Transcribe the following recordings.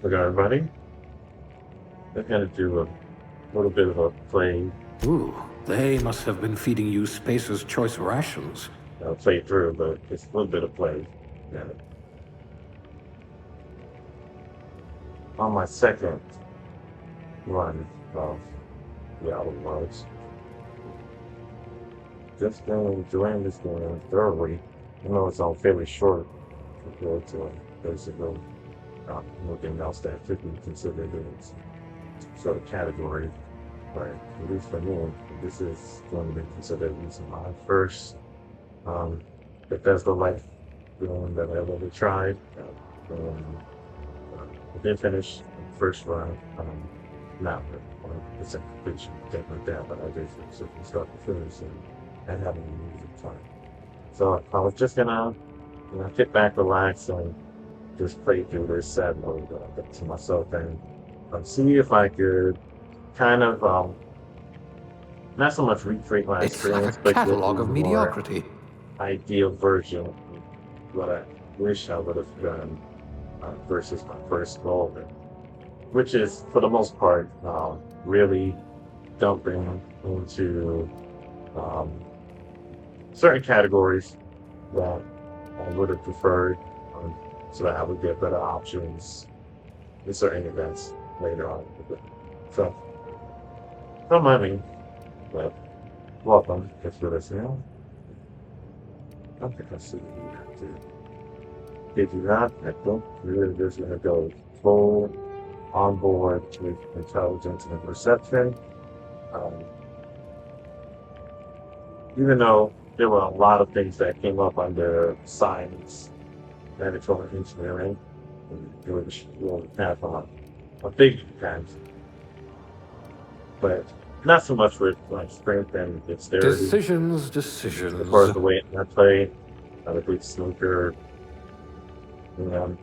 Hello, everybody. I'm going to do a little bit of a Ooh, they must have been feeding you Spacer's choice rations. play through, but it's a little bit of play. Yeah. On my second run of the Outer Worlds, just been enjoying this game thoroughly. I know it's all fairly short compared to basically anything else that could be considered in its sort of category. But at least for me, this is going to be considered at least my first um, Bethesda-like game that I've ever tried. I did finish the first run, not the second completion, things like that, but I did finish it from start to finish and having a music time. So I was just gonna, kick back, relax, and just play through this sad mode to myself and see if I could kind of not so much recreate my It's like a experience, but get a catalog of more mediocrity. ideal version of what I wish I would have done versus my first goal, which is for the most part really dumping into um, certain categories that I would have preferred so that I would get better options in certain events later on. So, don't mind me, but welcome if you're listening. I don't think I see you have to. If you're not, I don't really just going to go full on board with intelligence and perception. Um, Even though there were a lot of things that came up under science, medical, and engineering, and it was really kind of a big impact, but not so much with like strength and dexterity. Decisions. As far as the way I play, a big snooker, you know,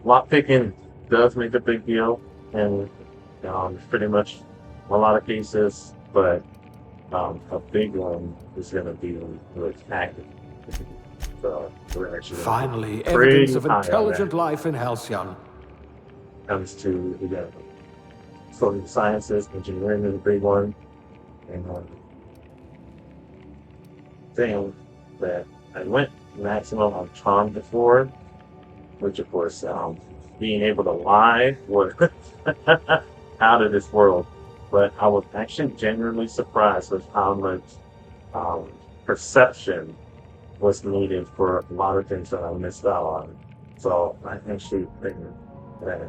lock picking does make a big deal, and pretty much a lot of cases, but a big one is going to be with acting. So we're actually Finally, pretty evidence of high on intelligent that life in Halcyon. comes to social sciences, engineering is a big one, and thing that I went maximum on charm before, which of course being able to lie was out of this world. But I was actually genuinely surprised with how much um, perception was needed for a lot of things that I missed out on. So I actually think that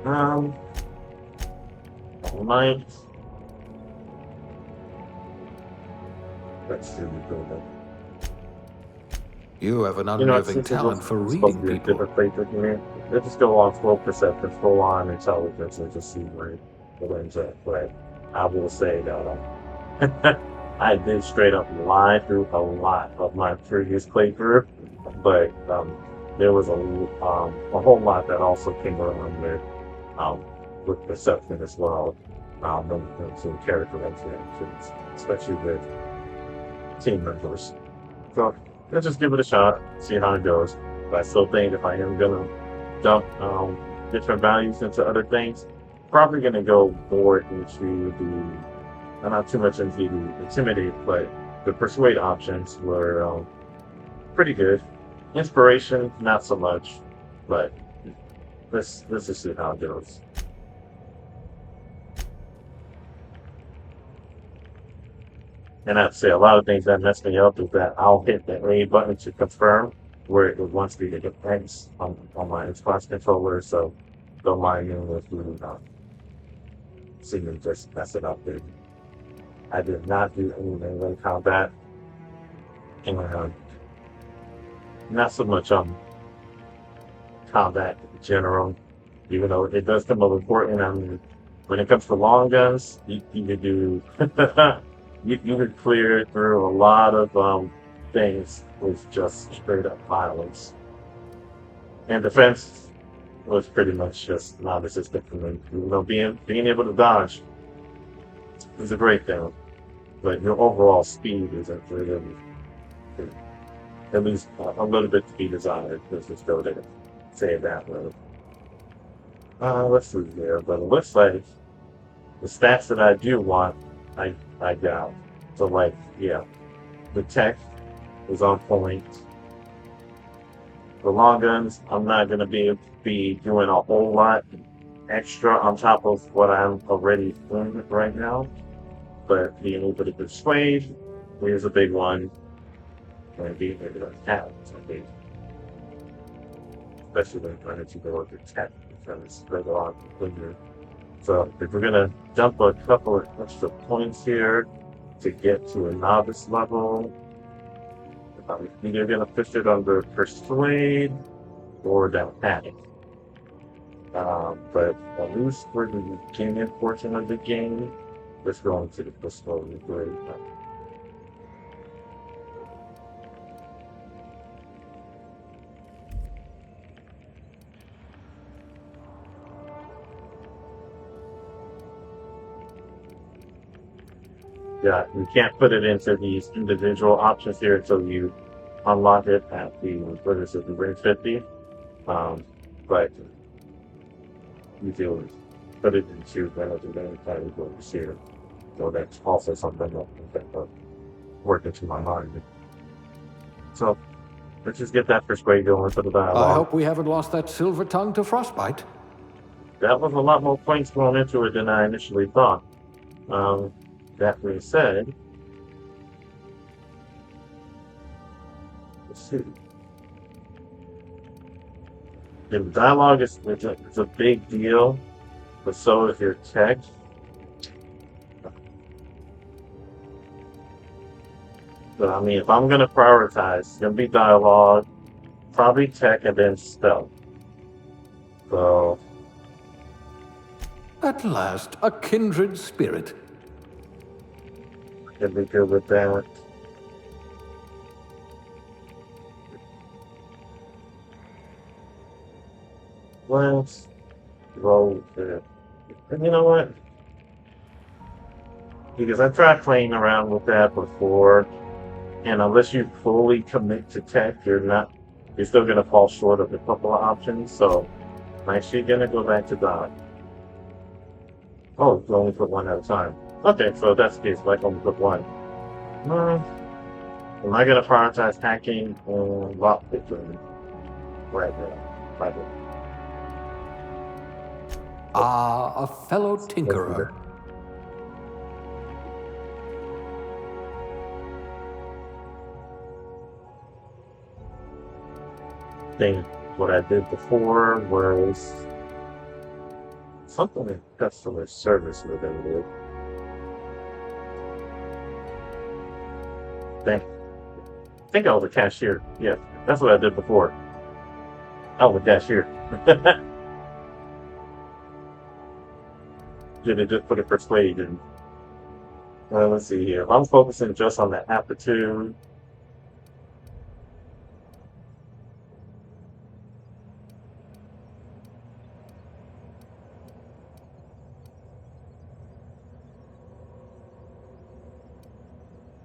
um, I might, let's see, You have an since unnerving it was talent for supposed to reading be a people. different playthrough for me, let's just go on full perception, full on intelligence, and just see where it ends up. But I will say that I did straight up lie through a lot of my previous playthrough, but there was a whole lot that also came around with perception as well, and some character interactions, especially with team members. So let's just give it a shot, see how it goes. But I still think if I am gonna dump different values into other things, probably gonna go more into not too much into the intimidate, but the persuade options were pretty good. Inspiration, not so much, but let's just see how it goes. And I'd say a lot of things that mess me up is that I'll hit the A button to confirm where it wants me to get X on my Xbox controller. So don't mind me if you see me just mess it up. Dude. I did not do anything in combat. And not so much combat in general, even though it does come up important. I mean, when it comes to long guns, you can do you can clear through a lot of things with just straight up violence. And defense was pretty much just non-existent for me. You know, being able to dodge is a great thing, but your overall speed isn't really, at least a little bit to be desired. Let's just go there. say it that way. Let's see here, but it looks like the stats that I do want, I got. So like, yeah, the tech is on point. The long guns, I'm not gonna be doing a whole lot extra on top of what I'm already doing right now. But being able to persuade is a big one. And being able to attack is a big, especially when trying to go with attack because there's a lot of linear. So if we're gonna jump a couple of extra points here to get to a novice level, I'm either gonna push it under persuade or down panic. But at least for the beginning portion of the game, let's go into the persuade grade. Yeah, you can't put it into these individual options here until you unlock it at the, what is it, the ring 50. But you can put it into one of the main categories here. So that's also something that worked into my mind. So let's just get that persuade going for the I dialogue. hope we haven't lost that silver tongue to frostbite. That was a lot more points going into it than I initially thought. That being said, let's see. The dialogue is it's a big deal, but so is your text. But I mean, if I'm gonna prioritize, it's gonna be dialogue, probably tech, and then stealth. So At last, a kindred spirit. I can be good with that. Let's roll it. And you know what? Because I tried playing around with that before, and unless you fully commit to tech, you're still gonna fall short of a couple of options. So I'm actually gonna go back to dot. Oh, you only put one at a time. Okay, so that's the case. Like only put one. Uh, am I gonna prioritize hacking and lock picking right now? Right now. Ah, a fellow Let's do tinkerer. that. Think what I did before was something in customer service related. I think I was a cashier. Yeah, that's what I did before. I was a cashier. Did it just put it persuade and let's see here. If I'm focusing just on the aptitude,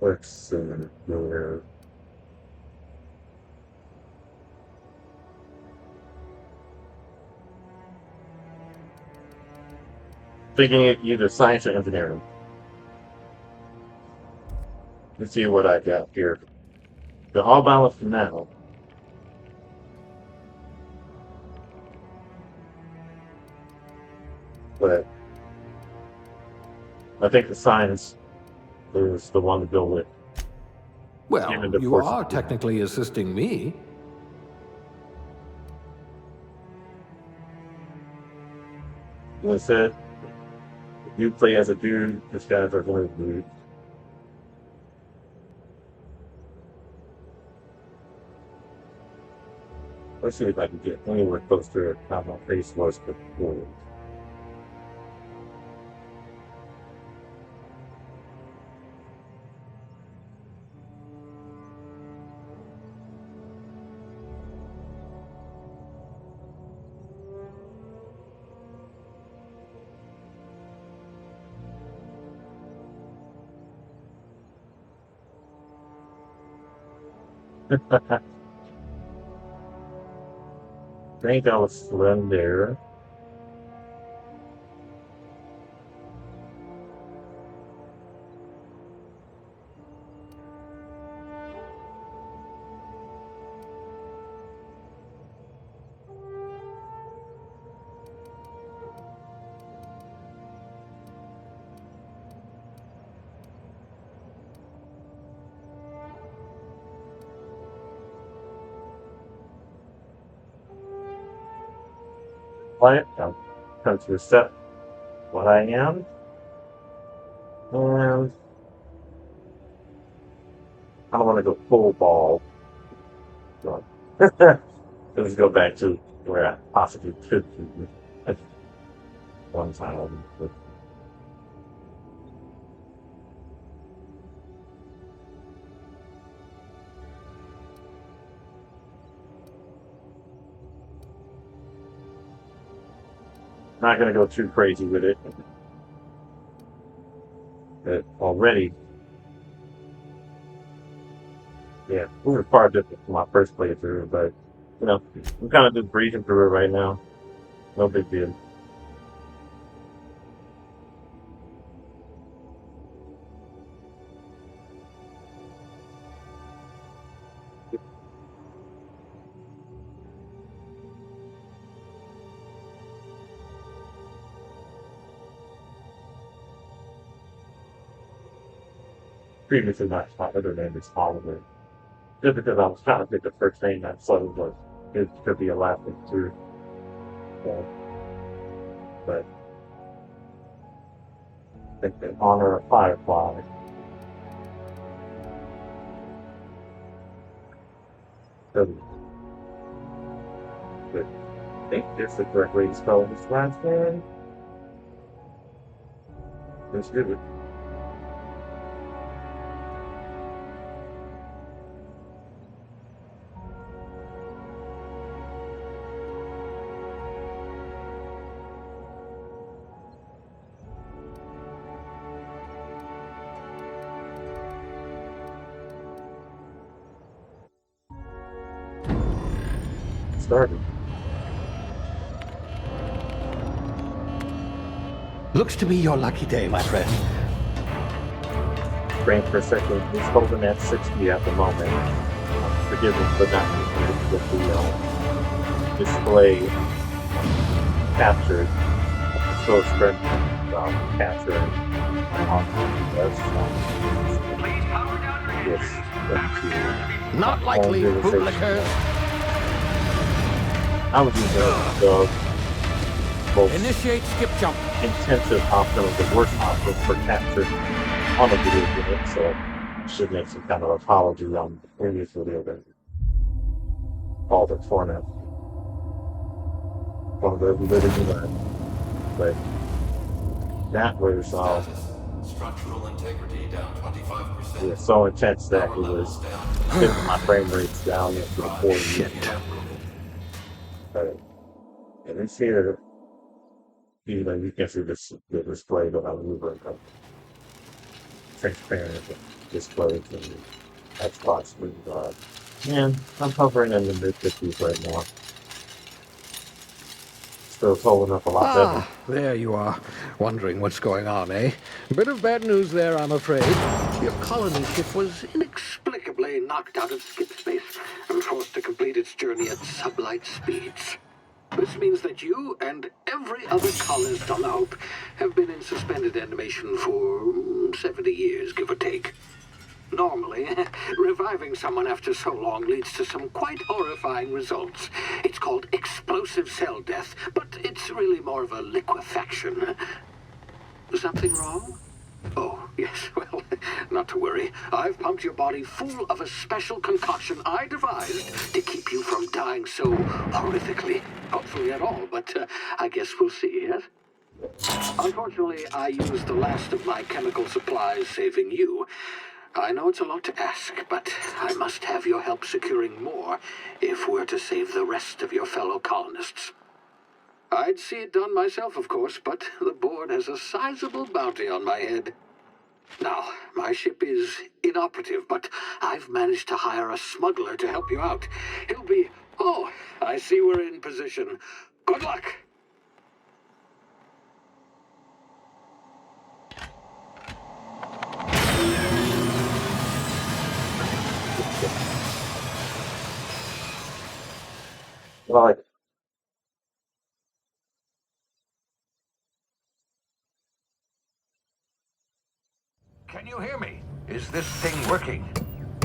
let's see here. Thinking either science or engineering. Let's see what I got here. They're all balanced now, but I think the science is the one to go with. Given Well, the you portion. are technically assisting me. Like I said, if you play as a dude, this guys are going to be. Let's see if I can get anywhere close to how my face was before. think I was slender. Quiet. I'm trying to accept what I am. And I don't want to go full ball. So, let's go back to where I possibly could be at one time. But not going to go too crazy with it. But already, yeah, we were far different from my first playthrough, but I'm kind of just breezing through it right now. No big deal. Previously, my other name is Oliver. Just because I was trying to pick the first name that so was it could be a last name too. So, but I think in honor of Firefly. So, but I think this is the correct way to spell this last name. Let's do it. Started. Looks to be your lucky day, my friend. Brain for a second. He's holding at 60 at the moment. Forgive me for not with the display captured. So spread capturing on yes. Not likely, bootlickers. I would use the most Initiate skip jump. intensive option of the worst option for capture on a video game, so I should make some kind of apology on the previous video that called it for now. From the video, but that was structural integrity down 25%. it was so intense that it was getting my frame rates down into the 40. Shit. And it's here, you can see the display that I'm moving transparent display to the Xbox screen guard. And I'm hovering in the mid 50s right now. Still holding up a lot better. There you are. Wondering what's going on, eh? Bit of bad news there, I'm afraid. Your colony ship was inexplicably knocked out of skip space and forced to complete its journey at sublight speeds. This means that you and every other colonist on the Hope have been in suspended animation for 70 years, give or take. Normally, reviving someone after so long leads to some quite horrifying results. It's called explosive cell death, but it's really more of a liquefaction. Something wrong? Oh, yes, well, not to worry. I've pumped your body full of a special concoction I devised to keep you from dying so horrifically. Hopefully at all, but I guess we'll see, yes? Unfortunately, I used the last of my chemical supplies saving you. I know it's a lot to ask, but I must have your help securing more if we're to save the rest of your fellow colonists. I'd see it done myself, of course, but the board has a sizable bounty on my head. Now, my ship is inoperative, but I've managed to hire a smuggler to help you out. He'll be, I see we're in position. Good luck! Like, Can you hear me? Is this thing working?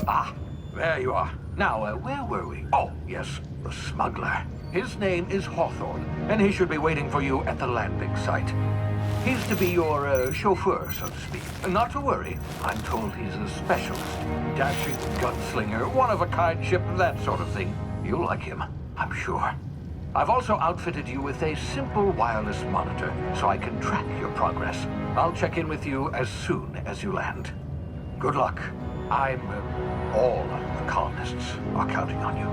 Ah, there you are. Now, where were we? Oh, yes, the smuggler. His name is Hawthorne, and he should be waiting for you at the landing site. He's to be your chauffeur, so to speak. Not to worry, I'm told he's a specialist. Dashing gunslinger, one-of-a-kind ship, that sort of thing. You'll like him, I'm sure. I've also outfitted you with a simple wireless monitor, so I can track your progress. I'll check in with you as soon as you land. Good luck. All the colonists are counting on you.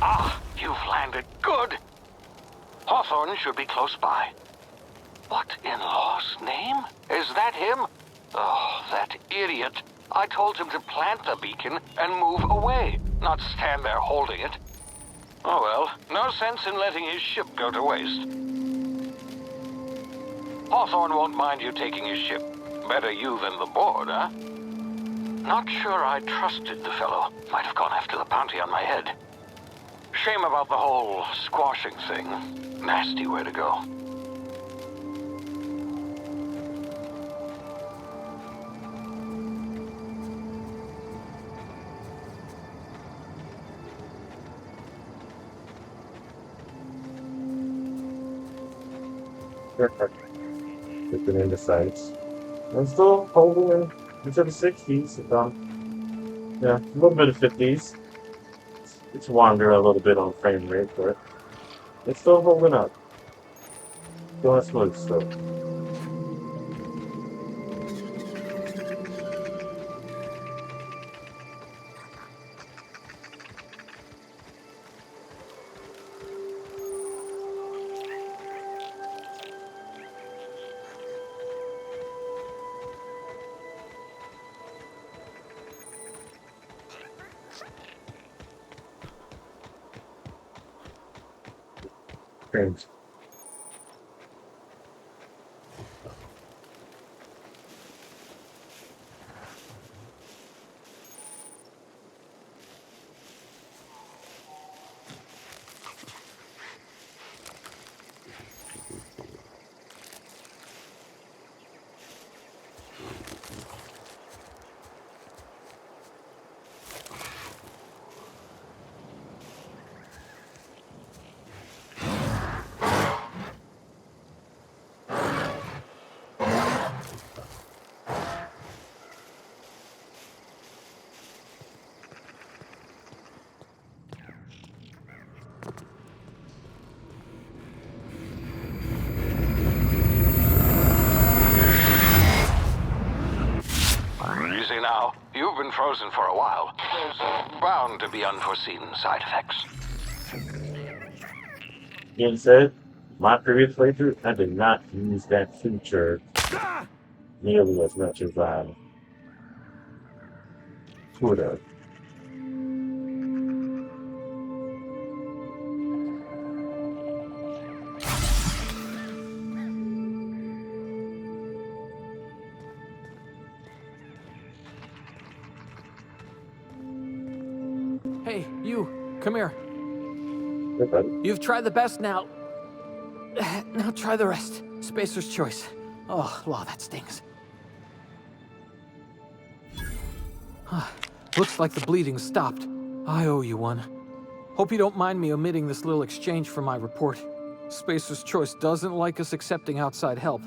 Ah, you've landed. Good. Hawthorne should be close by. What in law's name? Is that him? Oh, that idiot. I told him to plant the beacon and move away, not stand there holding it. Oh well, no sense in letting his ship go to waste. Hawthorne won't mind you taking his ship. Better you than the board, huh? Not sure I trusted the fellow. Might have gone after the bounty on my head. Shame about the whole squashing thing. Nasty way to go. looking into sites. I'm still holding into the 60s. Yeah, a little bit of 50s. It's wandering a little bit on frame rate, but it's still holding up. Going smooth still. Frames. Easy now. You've been frozen for a while. There's bound to be unforeseen side effects. Being said, my previous playthrough, I did not use that feature nearly as much as I would have. Hey, you, come here. Okay. You've tried the best now. Now try the rest. Spacer's choice. Oh, wow, that stings. Looks like the bleeding stopped. I owe you one. Hope you don't mind me omitting this little exchange from my report. Spacer's choice doesn't like us accepting outside help.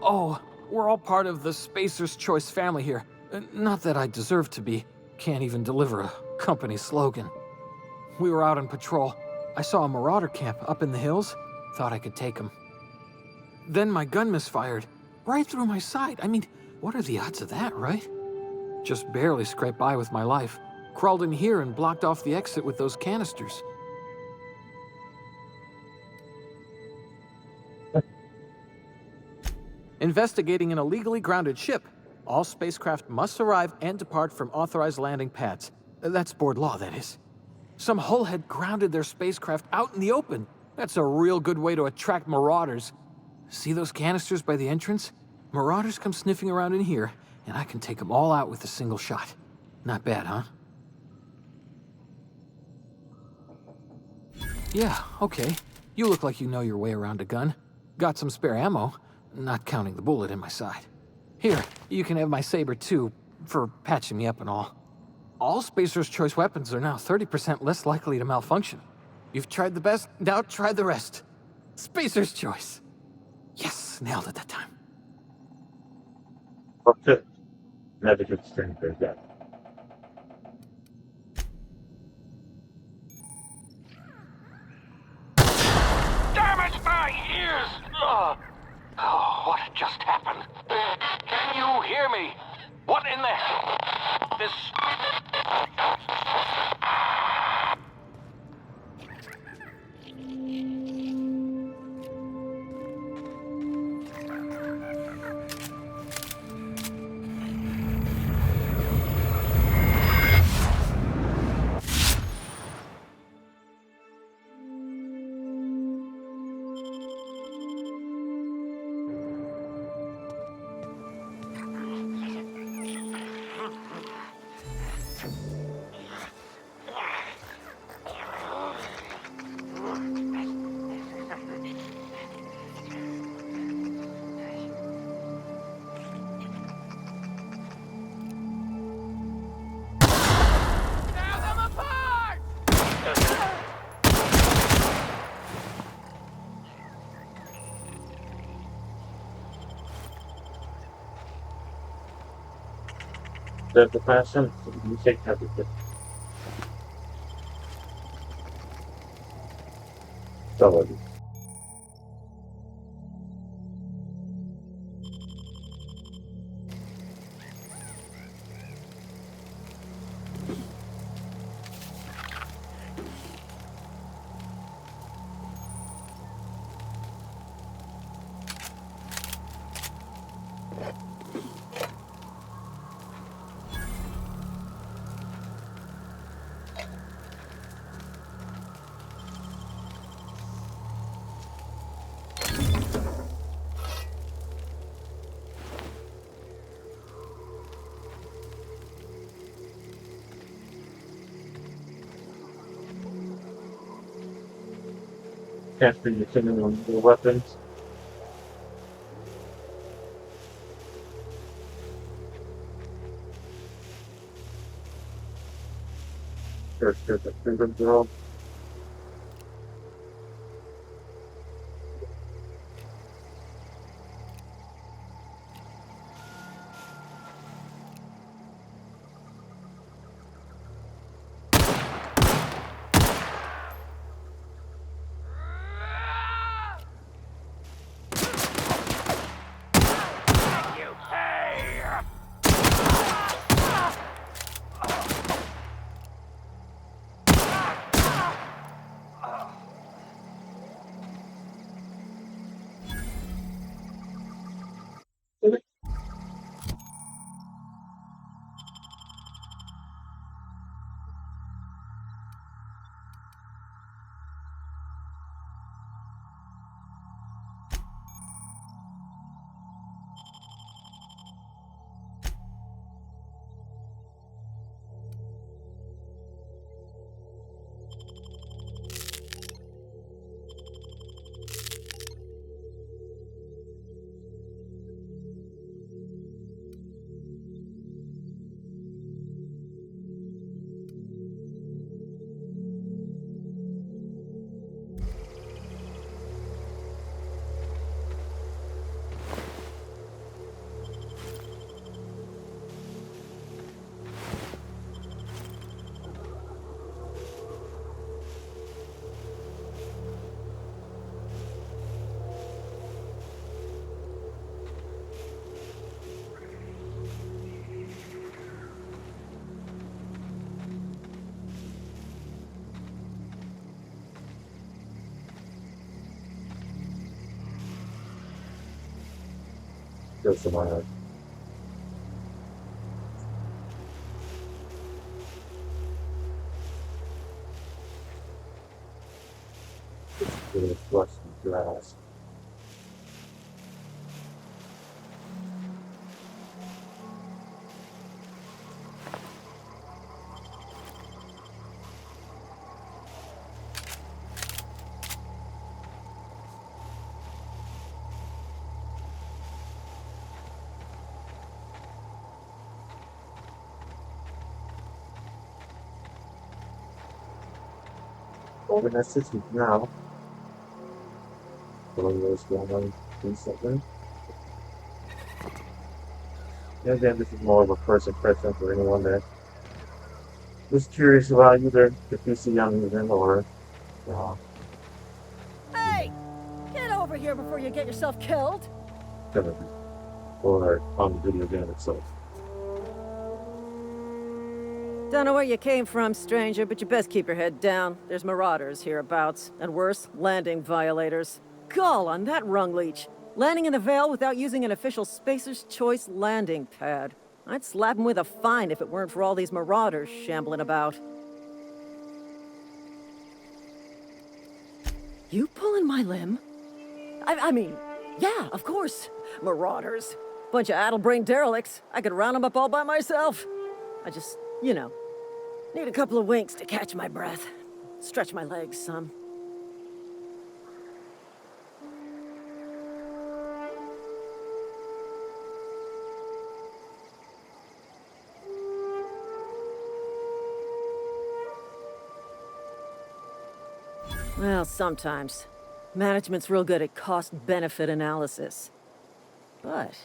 Oh, we're all part of the Spacer's Choice family here. Not that I deserve to be. Can't even deliver a company slogan. We were out on patrol. I saw a marauder camp up in the hills. Thought I could take him. Then my gun misfired. Right through my side. I mean, what are the odds of that, right? Just barely scraped by with my life. Crawled in here and blocked off the exit with those canisters. Investigating an illegally grounded ship. All spacecraft must arrive and depart from authorized landing pads. That's board law, that is. Some hull had grounded their spacecraft out in the open. That's a real good way to attract marauders. See those canisters by the entrance? Marauders come sniffing around in here, and I can take them all out with a single shot. Not bad, huh? Yeah, okay. You look like you know your way around a gun. Got some spare ammo, not counting the bullet in my side. Here, you can have my saber too, for patching me up and all. All Spacer's Choice weapons are now 30% less likely to malfunction. You've tried the best, now try the rest. Spacer's Choice. Yes, nailed it that time. Okay. Never get strength again. Damn it, my ears! Oh, what just happened? Can you hear me? What in the hell? This... There's the passion. You take everything. So, can't be using on the weapons. There's the finger girl. Kill someone. Flush the grass. Over that 60 now. Pulling those going on recently. And again, this is more of a first impression for anyone that was curious about either the PC I'm using or uh, Hey! Get over here before you get yourself killed! or on the video game itself. Don't know where you came from, stranger, but you best keep your head down. There's marauders hereabouts, and worse, landing violators. Gall on that rung leech. Landing in the Vale without using an official Spacer's Choice landing pad. I'd slap him with a fine if it weren't for all these marauders shambling about. You pulling my limb? I mean, yeah, of course. Marauders. Bunch of addle-brained derelicts. I could round them up all by myself. I just, need a couple of winks to catch my breath. Stretch my legs some. Well, sometimes. Management's real good at cost-benefit analysis. But,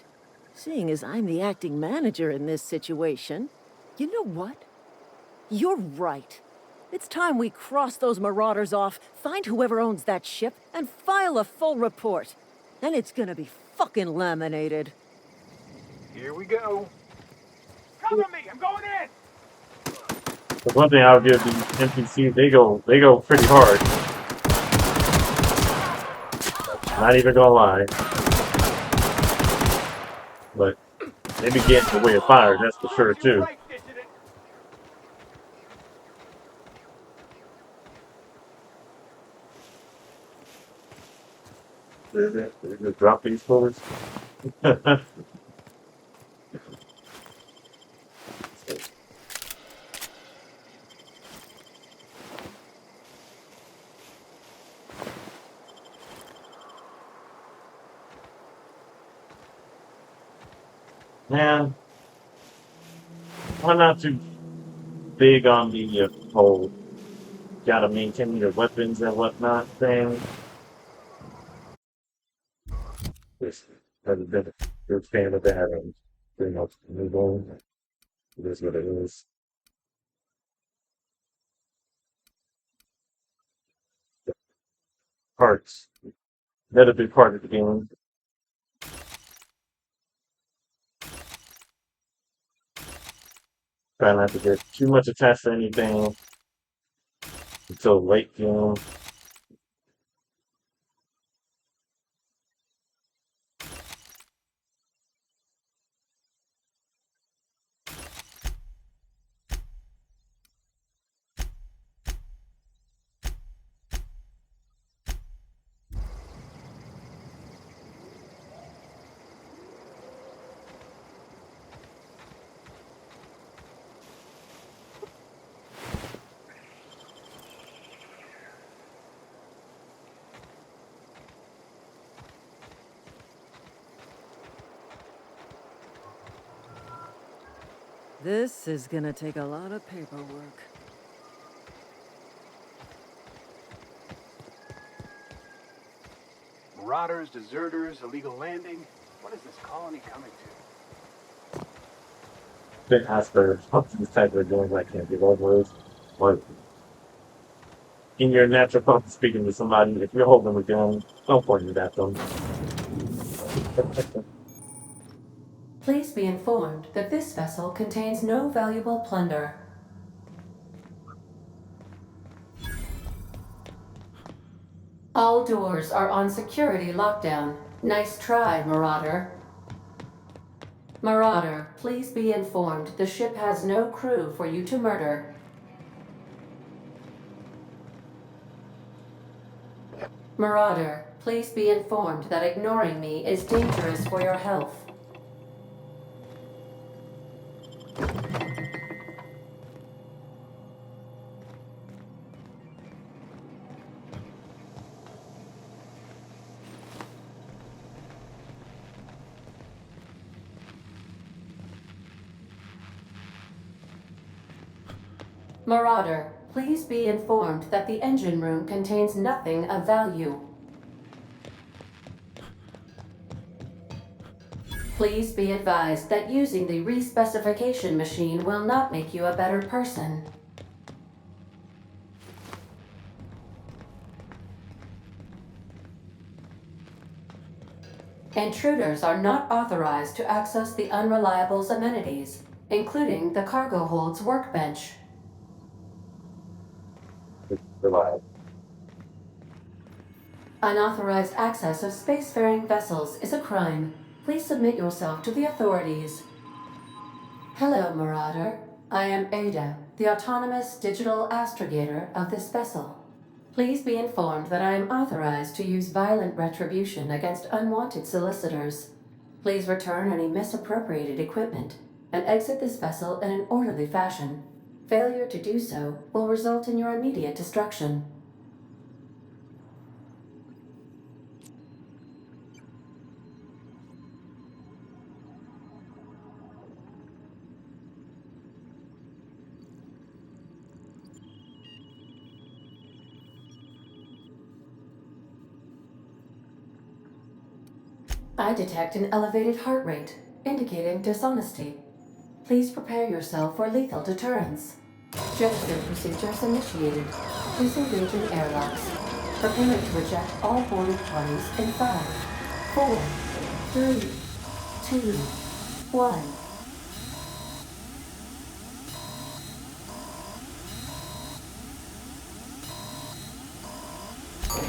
seeing as I'm the acting manager in this situation, you know what? You're right. It's time we cross those marauders off, find whoever owns that ship, and file a full report. Then it's gonna be fucking laminated. Here we go. Cover me! I'm going in! The one thing I'll give the NPCs, they go pretty hard. Not even gonna lie. But they be getting in the way of fire, that's for sure too. They just drop these bullets. Man, I'm not too big on the whole gotta maintain your weapons and whatnot thing. Just haven't been a big fan of that and pretty much move on. It is what it is. Parts. Another big part of the game. Try not to get too much attached to anything until late game. This is gonna take a lot of paperwork. Marauders, deserters, illegal landing. What is this colony coming to? Been asked for something type of doing I can't give over it. But in your natural public speaking to somebody, if you're holding a gun, don't point it at them. Please be informed that this vessel contains no valuable plunder. All doors are on security lockdown. Nice try, Marauder. Marauder, please be informed the ship has no crew for you to murder. Marauder, please be informed that ignoring me is dangerous for your health. Marauder, please be informed that the engine room contains nothing of value. Please be advised that using the respecification machine will not make you a better person. Intruders are not authorized to access the Unreliable's amenities, including the cargo hold's workbench. Reliable. Unauthorized access of spacefaring vessels is a crime. Please submit yourself to the authorities. Hello, Marauder. I am Ada, the autonomous digital astrogator of this vessel. Please be informed that I am authorized to use violent retribution against unwanted solicitors. Please return any misappropriated equipment and exit this vessel in an orderly fashion. Failure to do so will result in your immediate destruction. I detect an elevated heart rate, indicating dishonesty. Please prepare yourself for lethal deterrence. Jetstream procedures initiated. Disengaging airlocks. Preparing to eject all boarded parties in 5, 4, 3, 2, 1.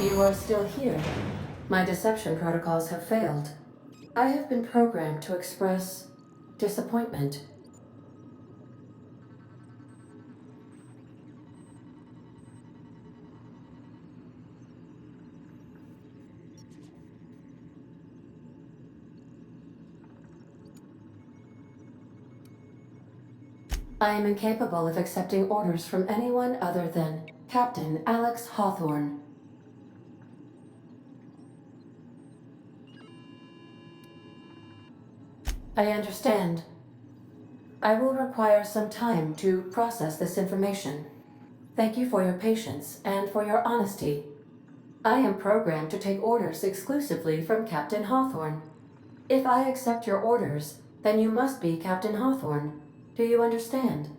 You are still here. My deception protocols have failed. I have been programmed to express disappointment. I am incapable of accepting orders from anyone other than Captain Alex Hawthorne. I understand. I will require some time to process this information. Thank you for your patience and for your honesty. I am programmed to take orders exclusively from Captain Hawthorne. If I accept your orders, then you must be Captain Hawthorne. Do you understand?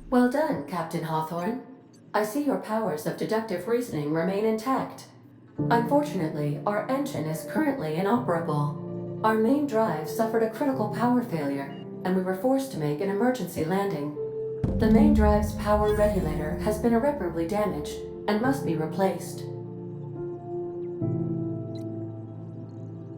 Well done, Captain Hawthorne. I see your powers of deductive reasoning remain intact. Unfortunately, our engine is currently inoperable. Our main drive suffered a critical power failure, and we were forced to make an emergency landing. The main drive's power regulator has been irreparably damaged and must be replaced.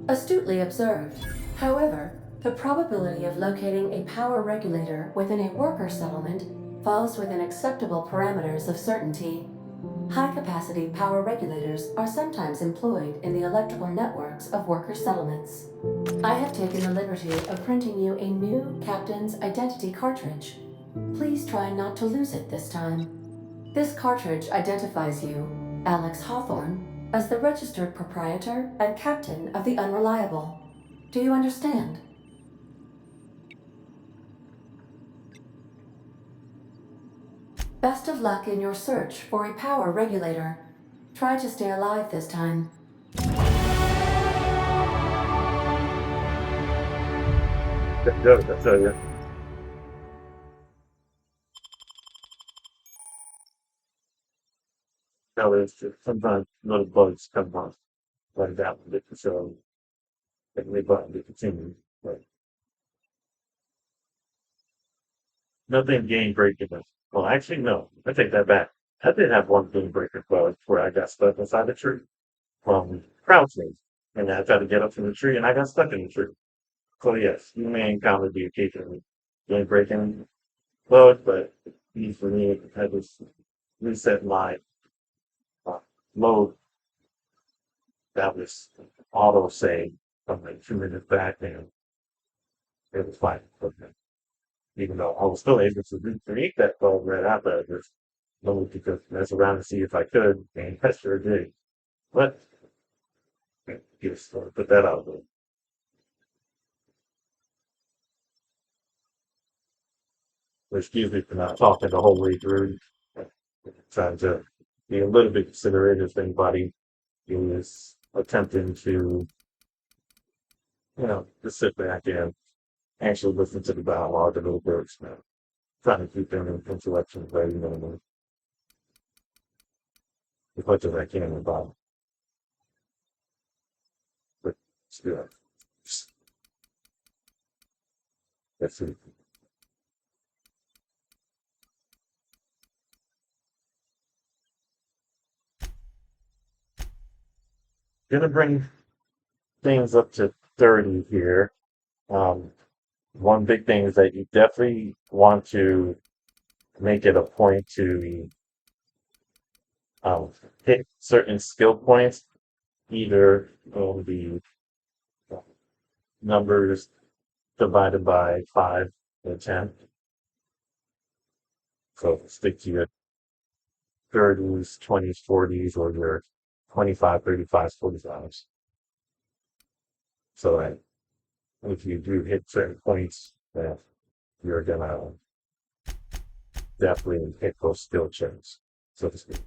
Astutely observed. However, the probability of locating a power regulator within a worker settlement falls within acceptable parameters of certainty. High-capacity power regulators are sometimes employed in the electrical networks of worker settlements. I have taken the liberty of printing you a new Captain's Identity cartridge. Please try not to lose it this time. This cartridge identifies you, Alex Hawthorne, as the registered proprietor and captain of the Unreliable. Do you understand? Best of luck in your search for a power regulator. Try to stay alive this time. Good, I tell you. Now there's just sometimes little bugs come on like that one that so it may button to continue. But nothing game breaking. Well, actually, no. I take that back. I did have one game breaker bug where I got stuck inside the tree from crouching. And I tried to get up from the tree, and I got stuck in the tree. So yes, you may encounter the occasional game breaking bug, but for me, I just reset my uh, mode that was auto save from like 2 minutes back, and it was fine. Okay. Even though I was still able to recreate that bug right after, I just wanted to just mess around and see if I could, and I sure did. But just put that out there. Excuse me for not talking the whole way through. Trying to be a little bit considerate if anybody is attempting to, just sit back and actually listen to the dialogue a little bit. Trying to keep them intellectually very minimal as much as I can about. But still, let's see. Gonna bring things up to 30 here. Um, One big thing is that you definitely want to make it a point to um, hit certain skill points, either on the numbers divided by 5 or 10. So stick to your 30s, 20s, 40s, or your 25, 35s, 45s. So that if you do hit certain points, that you're gonna definitely hit those skill checks, so to speak.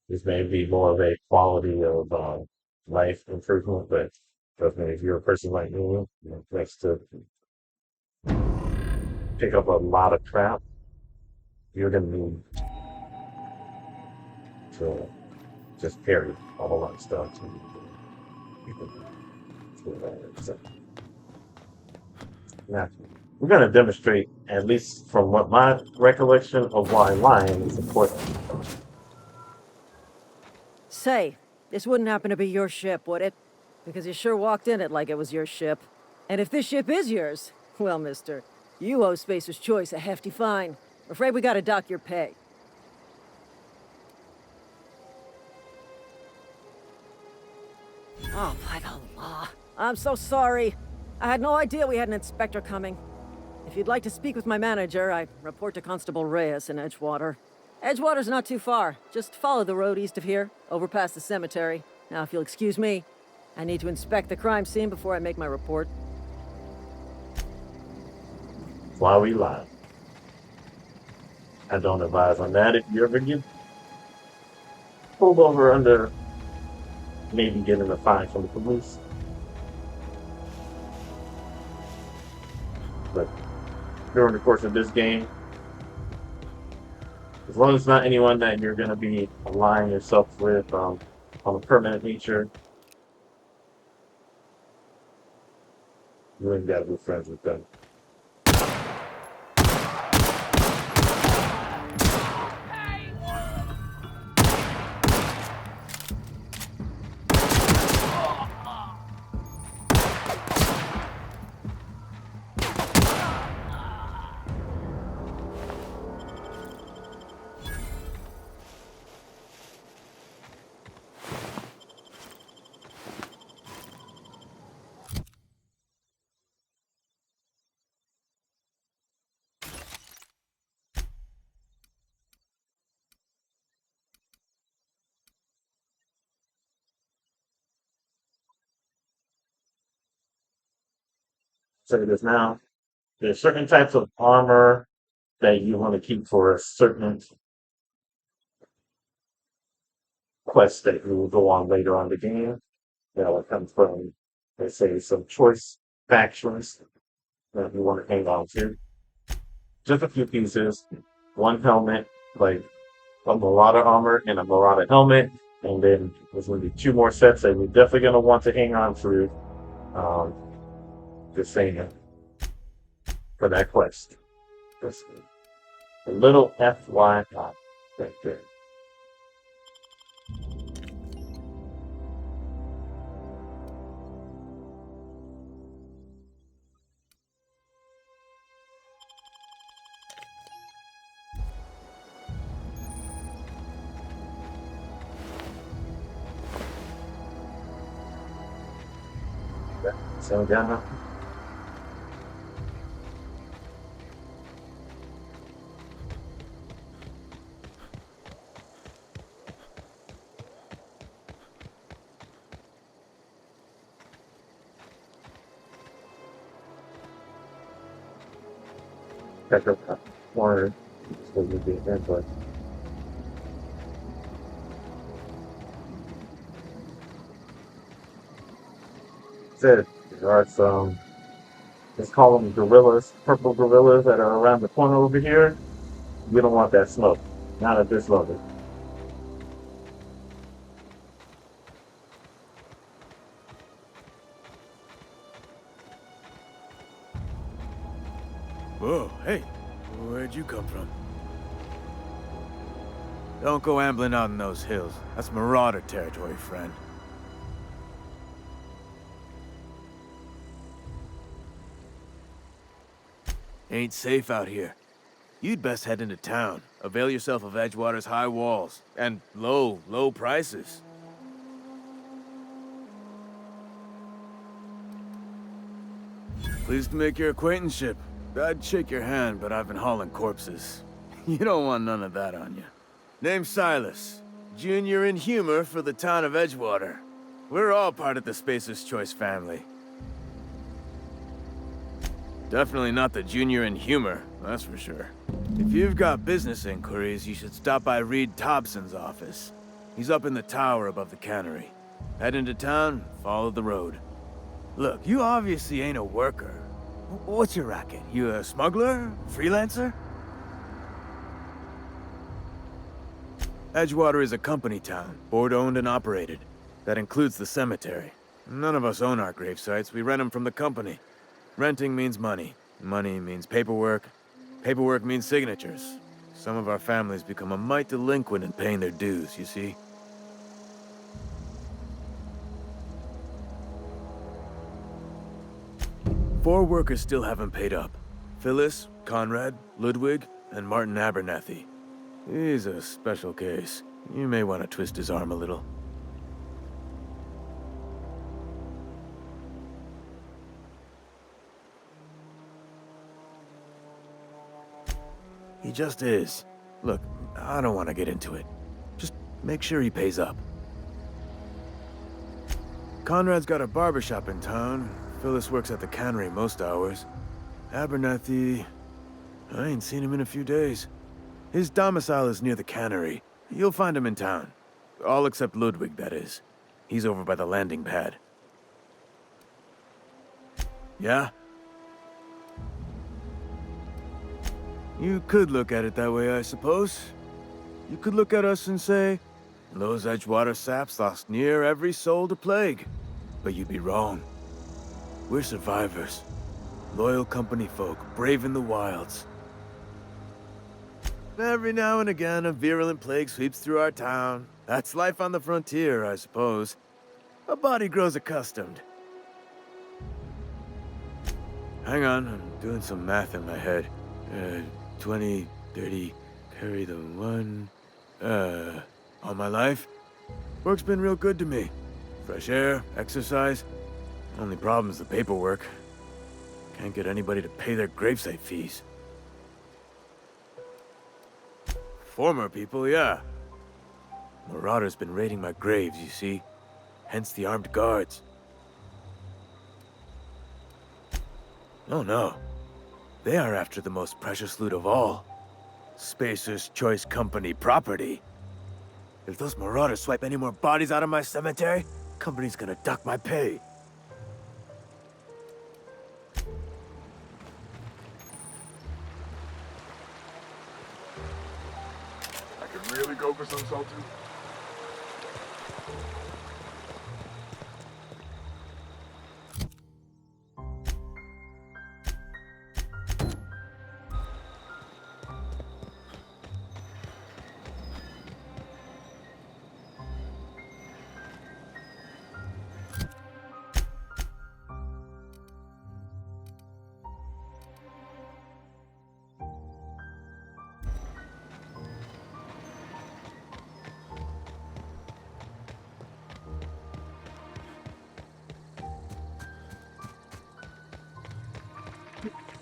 This may be more of a quality of life improvement, but trust me, if you're a person like me, likes to pick up a lot of crap, you're gonna need to just carry a whole lot of stuff so, now, we're gonna demonstrate, at least from what my recollection of why lying is important. Say, this wouldn't happen to be your ship, would it? Because you sure walked in it like it was your ship. And if this ship is yours, well, mister, you owe Spacer's Choice a hefty fine. Afraid we gotta dock your pay. Oh, by the law. I'm so sorry. I had no idea we had an inspector coming. If you'd like to speak with my manager, I report to Constable Reyes in Edgewater. Edgewater's not too far. Just follow the road east of here, over past the cemetery. Now, if you'll excuse me, I need to inspect the crime scene before I make my report. Why we lie? I don't advise on that. If you ever get pulled over under maybe getting a fine from the police, but during the course of this game, as long as it's not anyone that you're going to be aligning yourself with on a permanent nature, you ain't got to be friends with them. say this now. There's certain types of armor that you want to keep for certain quests that you will go on later on the game. You know, it comes from, let's say, some choice factions that you want to hang on to. Just a few pieces, one helmet, like a Marauder armor and a Marauder helmet, and then there's going to be two more sets that we're definitely going to want to hang on to. Um, just saying for that quest. Just a little FYI right there. So down now. Check up that corner. So you'll be in, but said there are some, let's call them gorillas, purple gorillas that are around the corner over here. We don't want that smoke. Not at this level. Whoa, hey, where'd you come from? Don't go ambling out in those hills. That's Marauder territory, friend. Ain't safe out here. You'd best head into town. Avail yourself of Edgewater's high walls and low prices. Pleased to make your acquaintanceship. I'd shake your hand, but I've been hauling corpses. You don't want none of that on you. Name's Silas. Junior in humor for the town of Edgewater. We're all part of the Spacer's Choice family. Definitely not the junior in humor, that's for sure. If you've got business inquiries, you should stop by Reed Thompson's office. He's up in the tower above the cannery. Head into town, follow the road. Look, you obviously ain't a worker. What's your racket? You a smuggler? Freelancer? Edgewater is a company town, board-owned and operated. That includes the cemetery. None of us own our grave sites, we rent them from the company. Renting means money. Money means paperwork. Paperwork means signatures. Some of our families become a mite delinquent in paying their dues, you see? Four workers still haven't paid up. Phyllis, Conrad, Ludwig, and Martin Abernathy. He's a special case. You may want to twist his arm a little. He just is. Look, I don't want to get into it. Just make sure he pays up. Conrad's got a barbershop in town. Phyllis works at the cannery most hours. Abernathy... I ain't seen him in a few days. His domicile is near the cannery. You'll find him in town. All except Ludwig, that is. He's over by the landing pad. Yeah? You could look at it that way, I suppose. You could look at us and say, those Edgewater saps lost near every soul to plague. But you'd be wrong. We're survivors. Loyal company folk, brave in the wilds. Every now and again, a virulent plague sweeps through our town. That's life on the frontier, I suppose. A body grows accustomed. Hang on, I'm doing some math in my head. 20, 30, carry the one... all my life? Work's been real good to me. Fresh air, exercise. Only problem is the paperwork. Can't get anybody to pay their gravesite fees. Former people, yeah. Marauder's been raiding my graves, you see. Hence the armed guards. Oh no. They are after the most precious loot of all. Spacer's Choice Company property. If those marauders swipe any more bodies out of my cemetery, company's gonna dock my pay. I could really go for some salt too.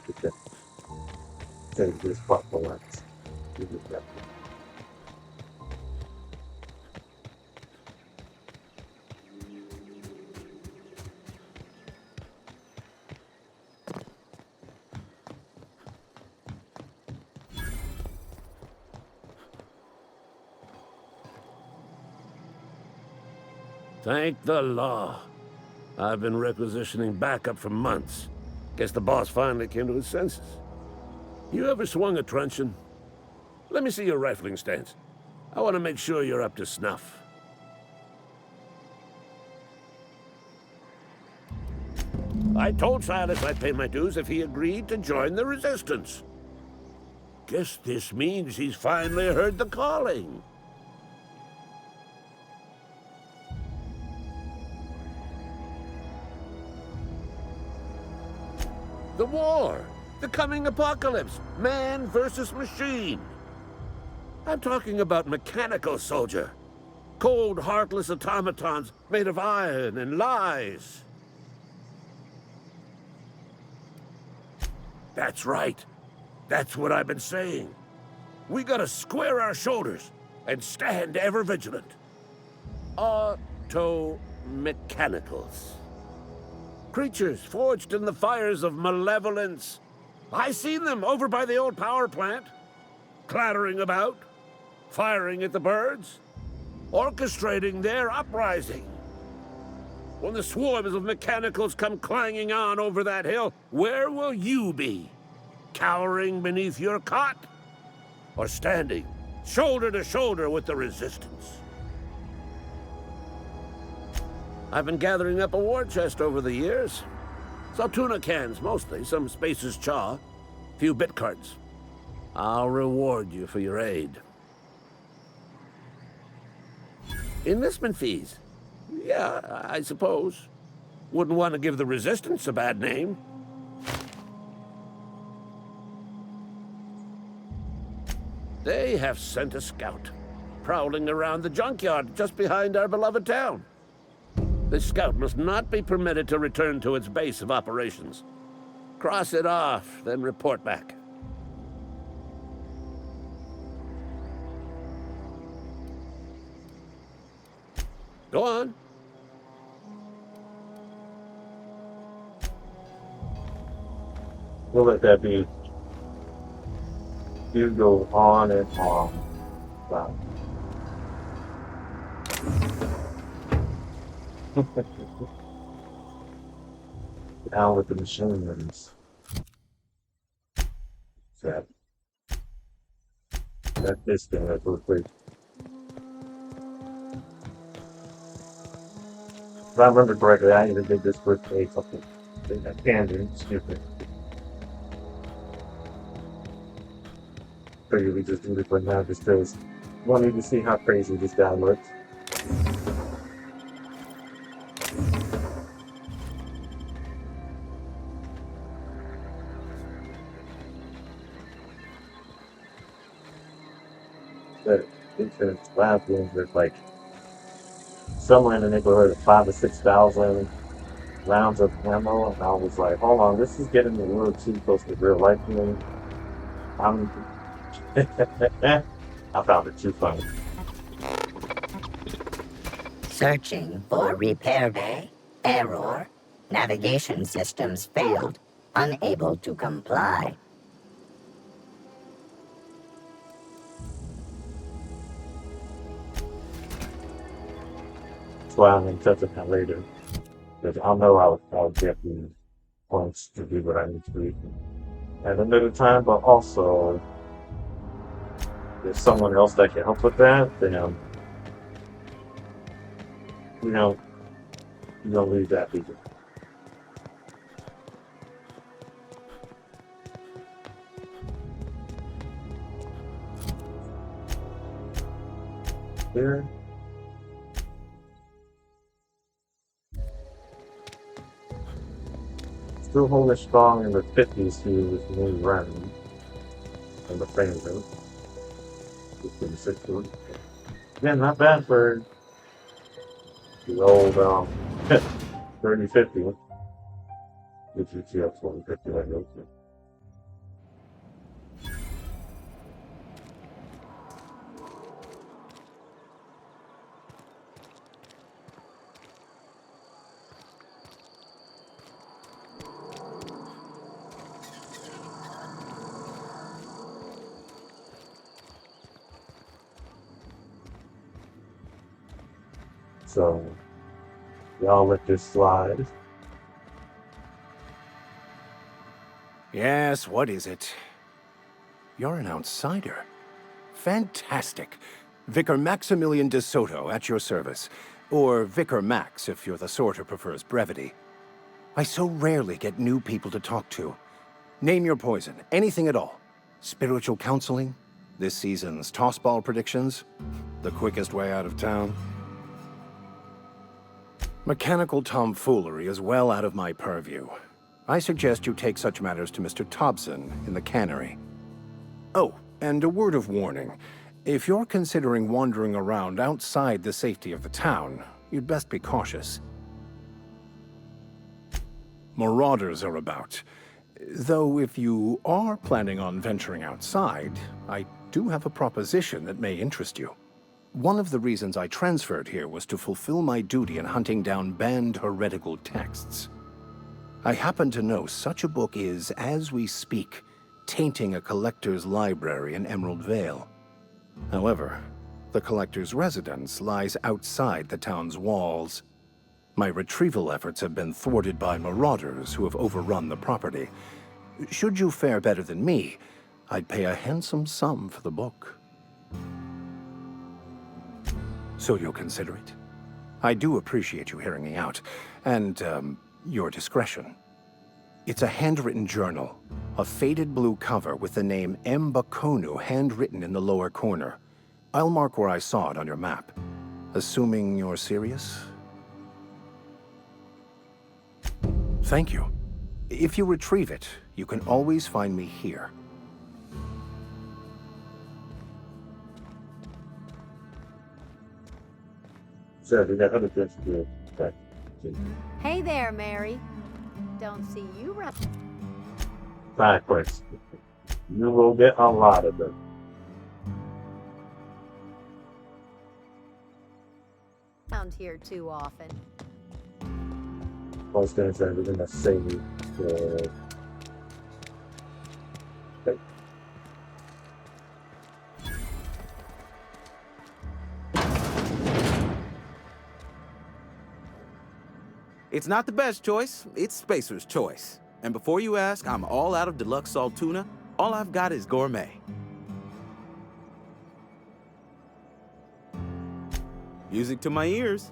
Okay. Take this platform lens. Give it that. Thank the law. I've been requisitioning backup for months. Guess the boss finally came to his senses. You ever swung a truncheon? Let me see your rifling stance. I want to make sure you're up to snuff. I told Silas I'd pay my dues if he agreed to join the resistance. Guess this means he's finally heard the calling. The war! The coming apocalypse! Man versus machine! I'm talking about mechanical soldier. Cold, heartless automatons made of iron and lies. That's right. That's what I've been saying. We gotta square our shoulders and stand ever vigilant. Auto-mechanicals. Creatures forged in the fires of malevolence. I seen them over by the old power plant, clattering about, firing at the birds, orchestrating their uprising. When the swarms of mechanicals come clanging on over that hill, where will you be? Cowering beneath your cot? Or standing shoulder to shoulder with the resistance? I've been gathering up a war chest over the years. Saltuna cans, mostly, some Spacer's chaw, few bit cards. I'll reward you for your aid. Enlistment fees? Yeah, I suppose. Wouldn't want to give the Resistance a bad name. They have sent a scout, prowling around the junkyard just behind our beloved town. This scout must not be permitted to return to its base of operations. Cross it off, then report back. Go on. We'll let that be. You go on and on. Wow. Down with the machineries. That this thing that real quick. If I remember correctly, I even did this with a something thing that can do stupid. Figured we just do this right now just because I wanted to see how crazy this guy looks. That infinite bathrooms with like somewhere in the neighborhood of 5,000 to 6,000 rounds of ammo, and I was like, hold on, this is getting a little too close to real life to me. I found it too funny. Searching for repair bay. Error. Navigation systems failed. unable to comply. That's why I'm in touch with him later. Because I know I'll get the points to do what I need to do at another time, but also if someone else that can help with that, then you know, you don't leave that people. Here. Still holding strong in the 50s here with me running in the frame rate. 56. Yeah, not bad for the old 3050. Which is GX 2050 like those. So y'all let this slide. Yes, what is it? You're an outsider. Fantastic. Vicar Maximilian de Soto at your service. Or Vicar Max if you're the sort who prefers brevity. I so rarely get new people to talk to. Name your poison, anything at all. Spiritual counseling? This season's tossball predictions? The quickest way out of town? Mechanical tomfoolery is well out of my purview. I suggest you take such matters to Mr. Thompson in the cannery. Oh, and a word of warning. If you're considering wandering around outside the safety of the town, you'd best be cautious. Marauders are about. Though if you are planning on venturing outside, I do have a proposition that may interest you. One of the reasons I transferred here was to fulfill my duty in hunting down banned heretical texts. I happen to know such a book is, as we speak, tainting a collector's library in Emerald Vale. However, the collector's residence lies outside the town's walls. My retrieval efforts have been thwarted by marauders who have overrun the property. Should you fare better than me, I'd pay a handsome sum for the book. So you'll consider it? I do appreciate you hearing me out, and, your discretion. It's a handwritten journal, a faded blue cover with the name M. Bakonu handwritten in the lower corner. I'll mark where I saw it on your map. Assuming you're serious? Thank you. If you retrieve it, you can always find me here. So we got other things to do. Okay. Hey there, Mary. Don't see you run. Side quests. You will get a lot of them. Around here too often. I was gonna say we're gonna save the. Okay. It's not the best choice, it's Spacer's choice. And before you ask, I'm all out of deluxe salt tuna. All I've got is gourmet. Music to my ears.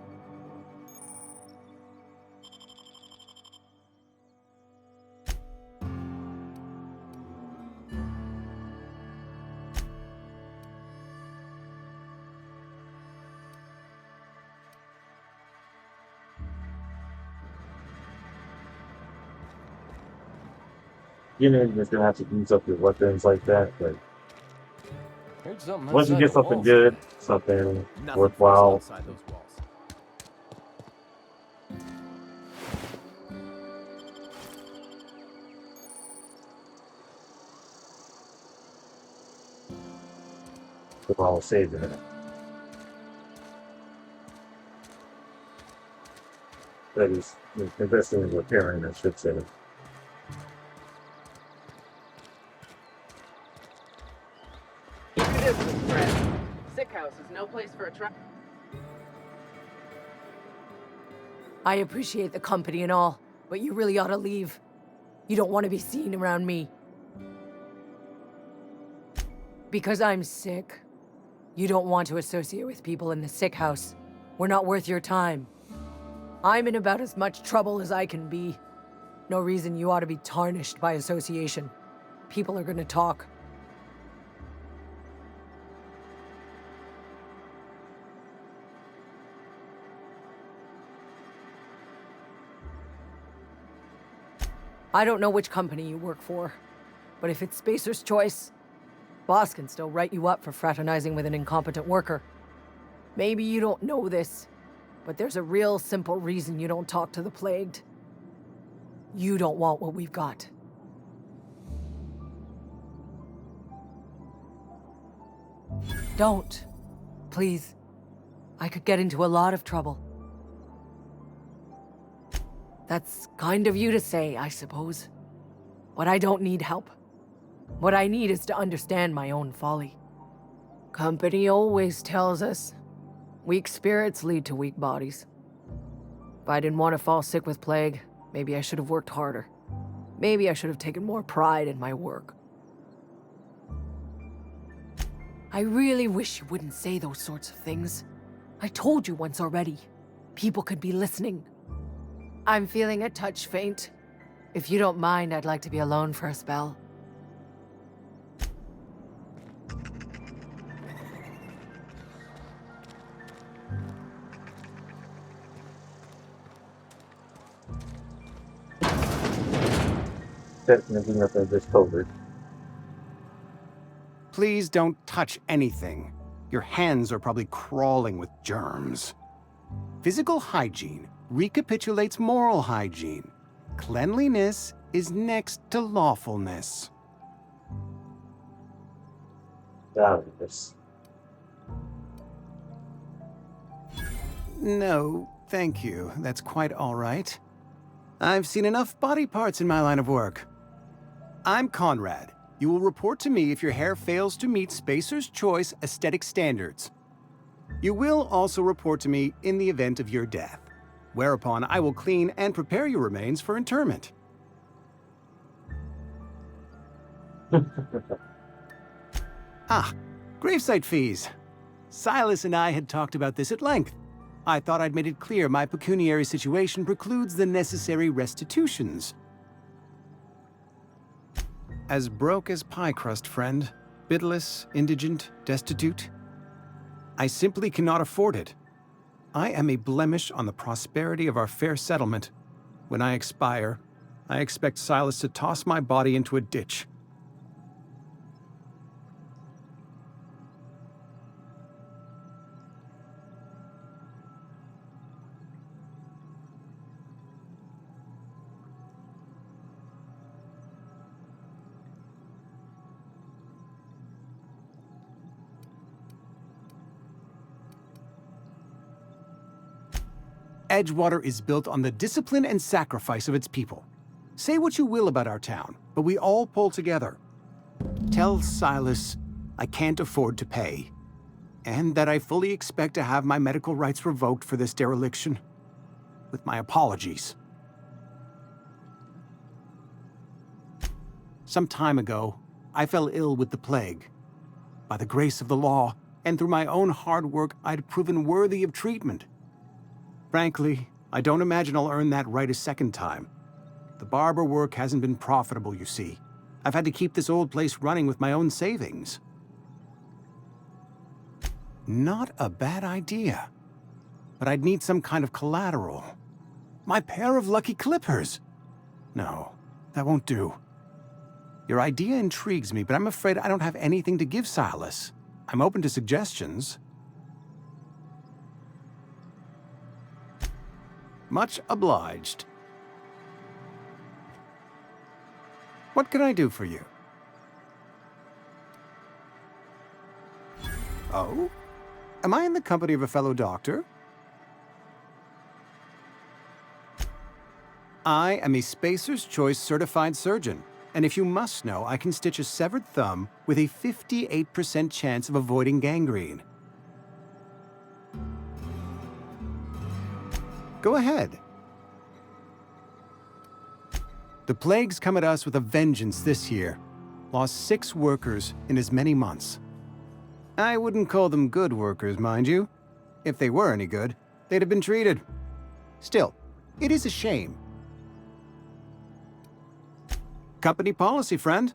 You know, you're just gonna have to use up your weapons like that, but once you get something good, something worthwhile. We're all saved in it. That is investing in repairing that ship's in it. I appreciate the company and all, but you really ought to leave. You don't want to be seen around me. Because I'm sick. You don't want to associate with people in the sick house. We're not worth your time. I'm in about as much trouble as I can be. No reason you ought to be tarnished by association. People are gonna talk. I don't know which company you work for, but if it's Spacer's Choice, boss can still write you up for fraternizing with an incompetent worker. Maybe you don't know this, but there's a real simple reason you don't talk to the plagued. You don't want what we've got. Don't. Please. I could get into a lot of trouble. That's kind of you to say, I suppose. But I don't need help. What I need is to understand my own folly. Company always tells us, weak spirits lead to weak bodies. If I didn't want to fall sick with plague, maybe I should have worked harder. Maybe I should have taken more pride in my work. I really wish you wouldn't say those sorts of things. I told you once already. People could be listening. I'm feeling a touch faint. If you don't mind, I'd like to be alone for a spell. Definitely nothing just COVID. Please don't touch anything. Your hands are probably crawling with germs. Physical hygiene recapitulates moral hygiene. Cleanliness is next to lawfulness. Godliness. No, thank you. That's quite all right. I've seen enough body parts in my line of work. I'm Conrad. You will report to me if your hair fails to meet Spacer's Choice aesthetic standards. You will also report to me in the event of your death, whereupon I will clean and prepare your remains for interment. Gravesite fees. Silas and I had talked about this at length. I thought I'd made it clear my pecuniary situation precludes the necessary restitutions. As broke as pie crust, friend. Bidless, indigent, destitute. I simply cannot afford it. I am a blemish on the prosperity of our fair settlement. When I expire, I expect Silas to toss my body into a ditch. Edgewater is built on the discipline and sacrifice of its people. Say what you will about our town, but we all pull together. Tell Silas I can't afford to pay, and that I fully expect to have my medical rights revoked for this dereliction. With my apologies. Some time ago, I fell ill with the plague. By the grace of the law, and through my own hard work, I'd proven worthy of treatment. Frankly, I don't imagine I'll earn that right a second time. The barber work hasn't been profitable, you see. I've had to keep this old place running with my own savings. Not a bad idea. But I'd need some kind of collateral. My pair of lucky clippers! No, that won't do. Your idea intrigues me, but I'm afraid I don't have anything to give Silas. I'm open to suggestions. Much obliged. What can I do for you? Oh? Am I in the company of a fellow doctor? I am a Spacer's Choice certified surgeon, and if you must know, I can stitch a severed thumb with a 58% chance of avoiding gangrene. Go ahead. The plague's come at us with a vengeance this year. Lost 6 workers in as many months. I wouldn't call them good workers, mind you. If they were any good, they'd have been treated. Still, it is a shame. Company policy, friend.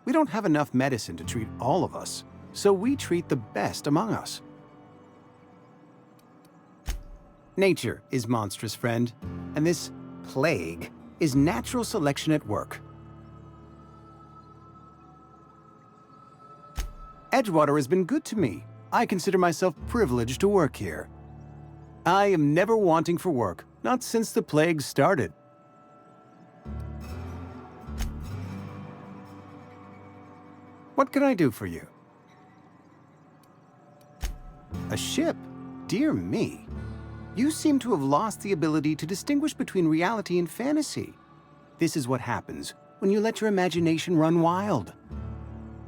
We don't have enough medicine to treat all of us, so we treat the best among us. Nature is monstrous, friend, and this plague is natural selection at work. Edgewater has been good to me. I consider myself privileged to work here. I am never wanting for work, not since the plague started. What can I do for you? A ship? Dear me. You seem to have lost the ability to distinguish between reality and fantasy. This is what happens when you let your imagination run wild.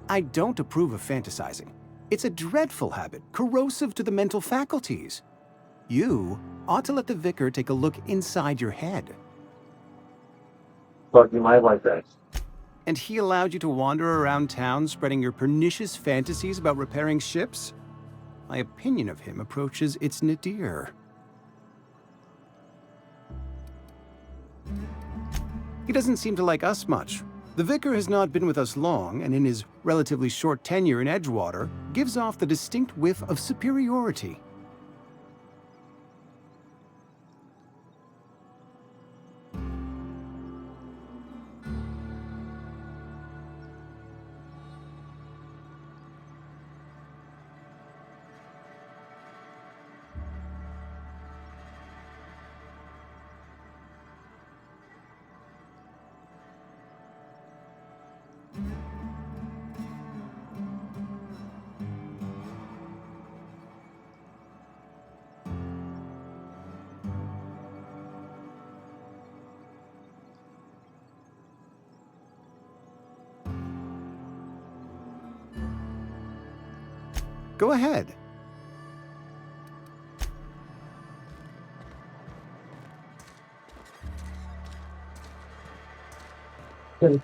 I don't approve of fantasizing. It's a dreadful habit, corrosive to the mental faculties. You ought to let the vicar take a look inside your head. But you might like that. And he allowed you to wander around town spreading your pernicious fantasies about repairing ships? My opinion of him approaches its nadir. He doesn't seem to like us much. The vicar has not been with us long, and in his relatively short tenure in Edgewater, gives off the distinct whiff of superiority. Go ahead. We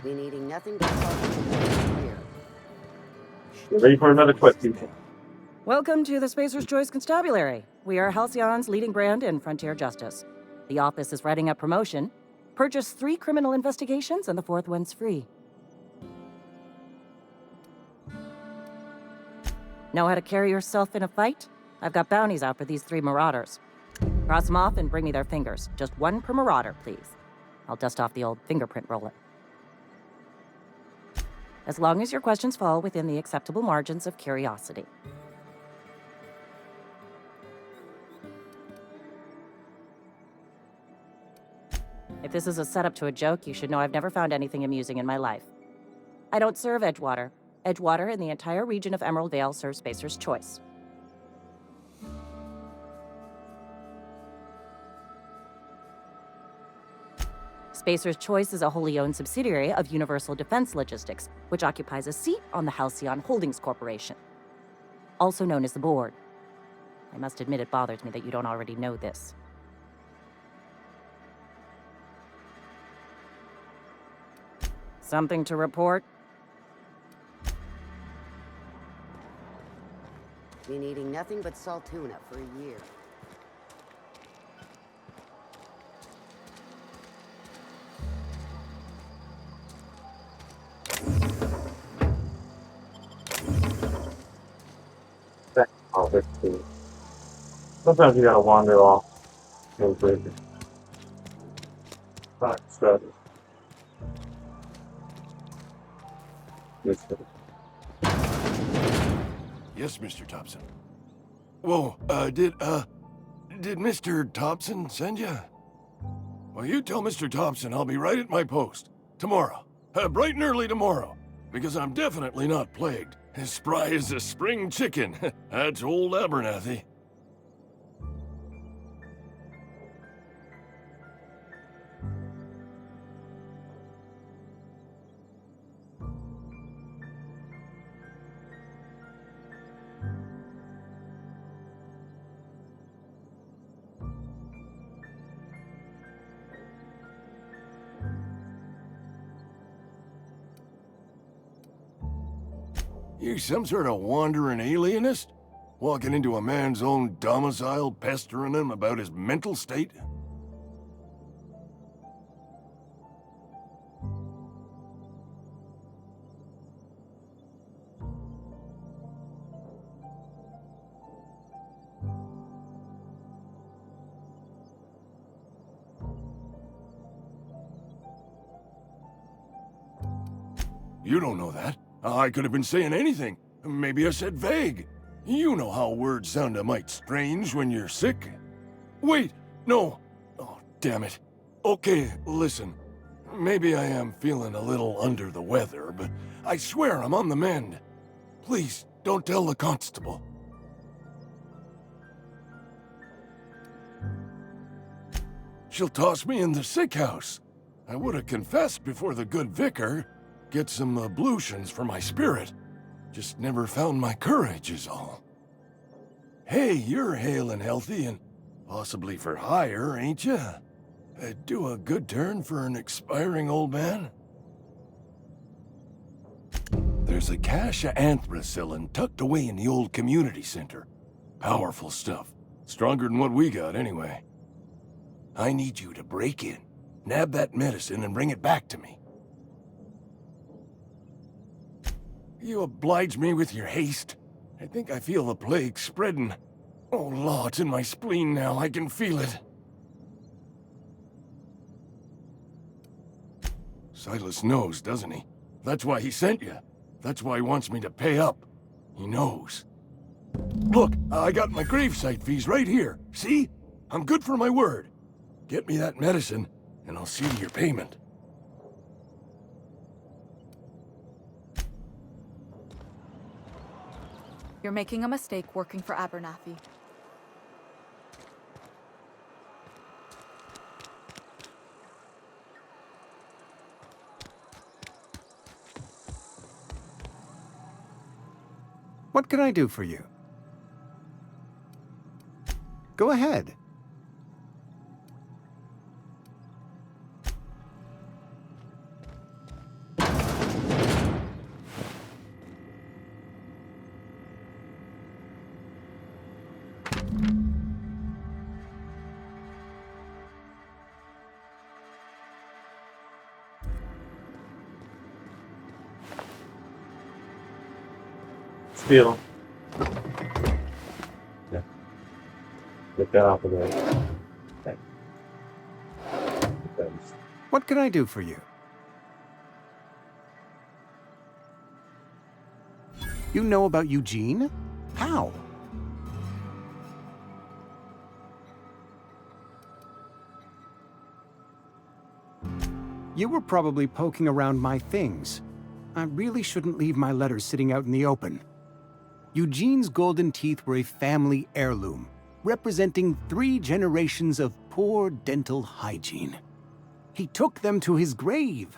needing nothing but here. Ready for another quest, people. Welcome to the Spacer's Choice Constabulary. We are Halcyon's leading brand in frontier justice. The office is writing up promotion. Purchase 3 criminal investigations and the 4th one's free. Know how to carry yourself in a fight? I've got bounties out for these 3 marauders. Cross them off and bring me their fingers. Just 1 per marauder, please. I'll dust off the old fingerprint roller. As long as your questions fall within the acceptable margins of curiosity. If this is a setup to a joke, you should know I've never found anything amusing in my life. I don't serve Edgewater. Edgewater and the entire region of Emerald Vale serve Spacer's Choice. Spacer's Choice is a wholly owned subsidiary of Universal Defense Logistics, which occupies a seat on the Halcyon Holdings Corporation, also known as the Board. I must admit it bothers me that you don't already know this. Something to report? We needing nothing but salt tuna for a year. Oh, that's cool. Sometimes you gotta wander off. Go crazy. Right, so. Yes, Mr. Thompson. Whoa, did Mr. Thompson send you? Well, you tell Mr. Thompson I'll be right at my post. Tomorrow. Bright and early tomorrow. Because I'm definitely not plagued. As spry as a spring chicken. That's old Abernathy. You some sort of wandering alienist? Walking into a man's own domicile, pestering him about his mental state? You don't know that. I could have been saying anything. Maybe I said vague. You know how words sound a mite strange when you're sick. Wait, no. Oh, damn it. Okay, listen. Maybe I am feeling a little under the weather, but I swear I'm on the mend. Please, don't tell the constable. She'll toss me in the sick house. I would have confessed before the good vicar. Get some ablutions for my spirit. Just never found my courage is all. Hey, you're hale and healthy and possibly for hire, ain't you? Do a good turn for an expiring old man? There's a cache of anthracillin tucked away in the old community center. Powerful stuff. Stronger than what we got, anyway. I need you to break in, nab that medicine, and bring it back to me. You oblige me with your haste. I think I feel the plague spreading. Oh, Law, it's in my spleen now. I can feel it. Silas knows, doesn't he? That's why he sent you. That's why he wants me to pay up. He knows. Look, I got my gravesite fees right here. See? I'm good for my word. Get me that medicine, and I'll see to your payment. You're making a mistake working for Abernathy. What can I do for you? Go ahead. Still. Yeah. Get that off of there. Okay. What can I do for you? You know about Eugene? How? You were probably poking around my things. I really shouldn't leave my letters sitting out in the open. Eugene's golden teeth were a family heirloom, representing 3 generations of poor dental hygiene. He took them to his grave.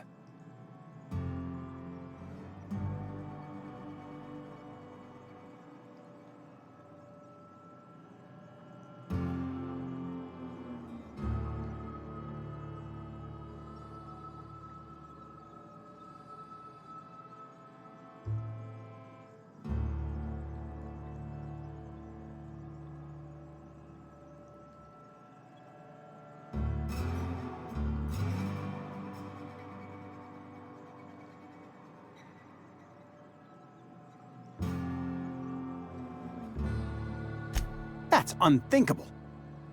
That's unthinkable.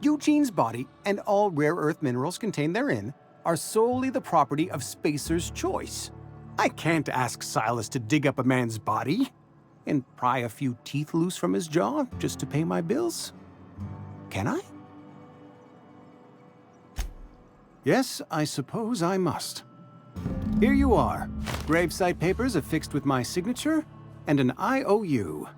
Eugene's body and all rare earth minerals contained therein are solely the property of Spacer's Choice. I can't ask Silas to dig up a man's body and pry a few teeth loose from his jaw just to pay my bills. Can I? Yes, I suppose I must. Here you are. Gravesite papers affixed with my signature and an IOU.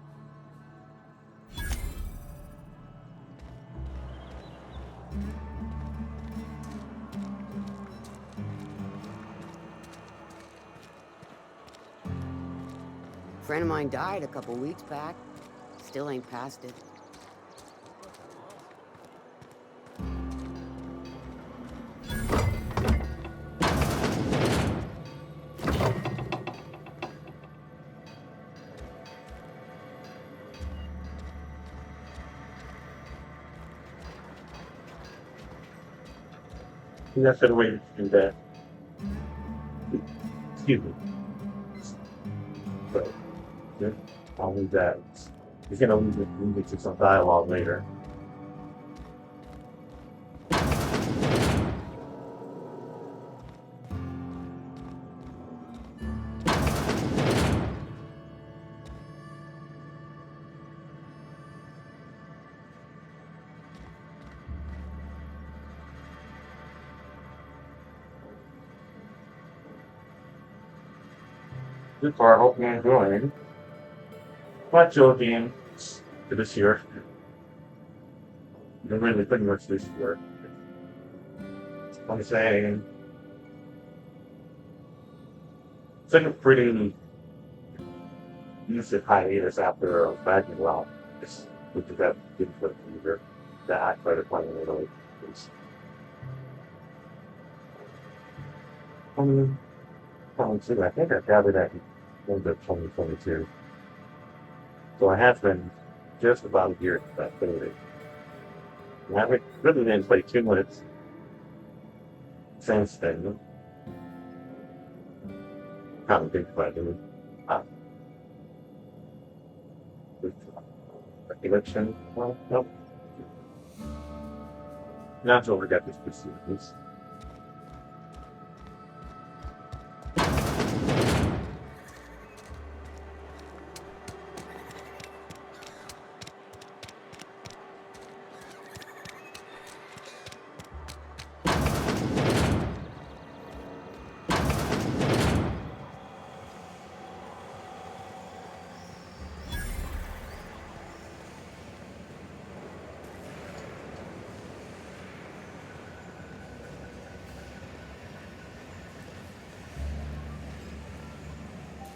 Friend of mine died a couple weeks back. Still ain't past it. That's the way to do that. Excuse me. But yeah, I'll leave that. He's gonna leave it to some dialogue later. So far, I hope you're enjoying my chill game for this year. And really pretty much this year. I'm saying took a pretty decent hiatus after backing well. Which is that good for the year that I started playing in Italy. I think I gathered that in the 2022. So I have been just about a year since I played it. I haven't really been played 2 minutes since then. Kind of think about it. Election. Well, nope. Not to forget this proceedings.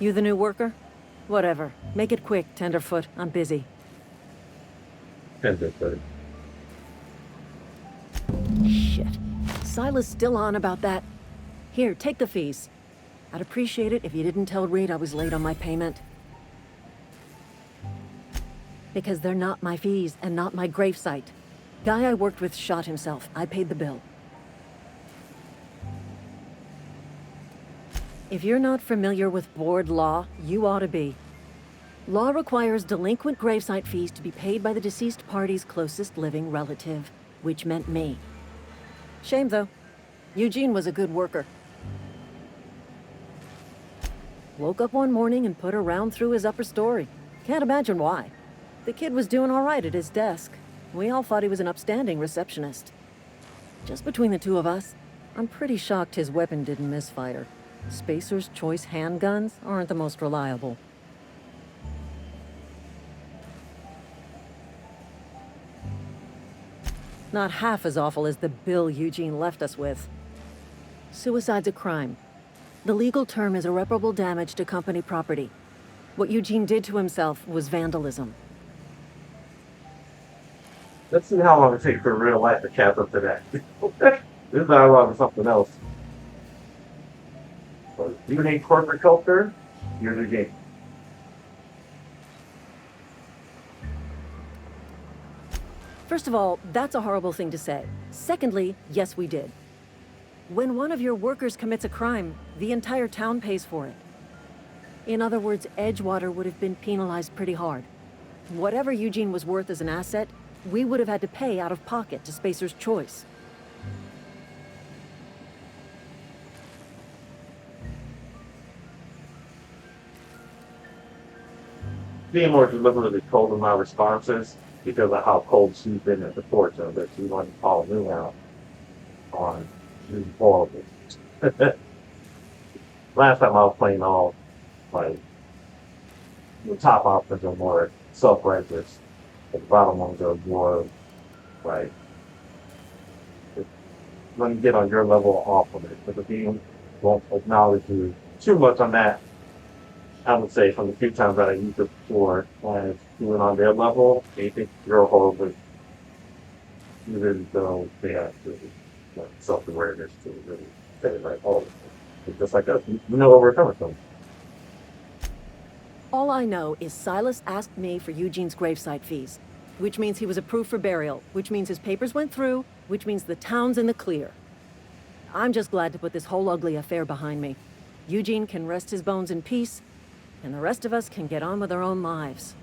You the new worker? Whatever. Make it quick, Tenderfoot. I'm busy. Tenderfoot. Shit. Silas still on about that. Here, take the fees. I'd appreciate it if you didn't tell Reed I was late on my payment. Because they're not my fees and not my gravesite. Guy I worked with shot himself. I paid the bill. If you're not familiar with board law, you ought to be. Law requires delinquent gravesite fees to be paid by the deceased party's closest living relative, which meant me. Shame, though. Eugene was a good worker. Woke up one morning and put a round through his upper story. Can't imagine why. The kid was doing all right at his desk. We all thought he was an upstanding receptionist. Just between the two of us, I'm pretty shocked his weapon didn't misfire. Spacer's Choice handguns aren't the most reliable. Not half as awful as the bill Eugene left us with. Suicide's a crime. The legal term is irreparable damage to company property. What Eugene did to himself was vandalism. Let's see how long it takes for real life to catch up to that. This is dialogue or something else. You hate corporate culture, you're the game. First of all, that's a horrible thing to say. Secondly, yes, we did. When one of your workers commits a crime, the entire town pays for it. In other words, Edgewater would have been penalized pretty hard. Whatever Eugene was worth as an asset, we would have had to pay out of pocket to Spacer's Choice. Being more deliberately cold in my responses because of how cold she's been at the porch of that she wanted to call me out on. This is horrible. Last time I was playing all like the top options are more self-righteous. The bottom ones are more like let me get on your level off of it. But the game won't acknowledge you too much on that. I would say from the few times that I used it before, when doing on their level, they think you're horrible, even though they have to self-awareness to really say like, oh, it's just like us. You know where we're coming from. All I know is Silas asked me for Eugene's gravesite fees, which means he was approved for burial, which means his papers went through, which means the town's in the clear. I'm just glad to put this whole ugly affair behind me. Eugene can rest his bones in peace, and the rest of us can get on with our own lives.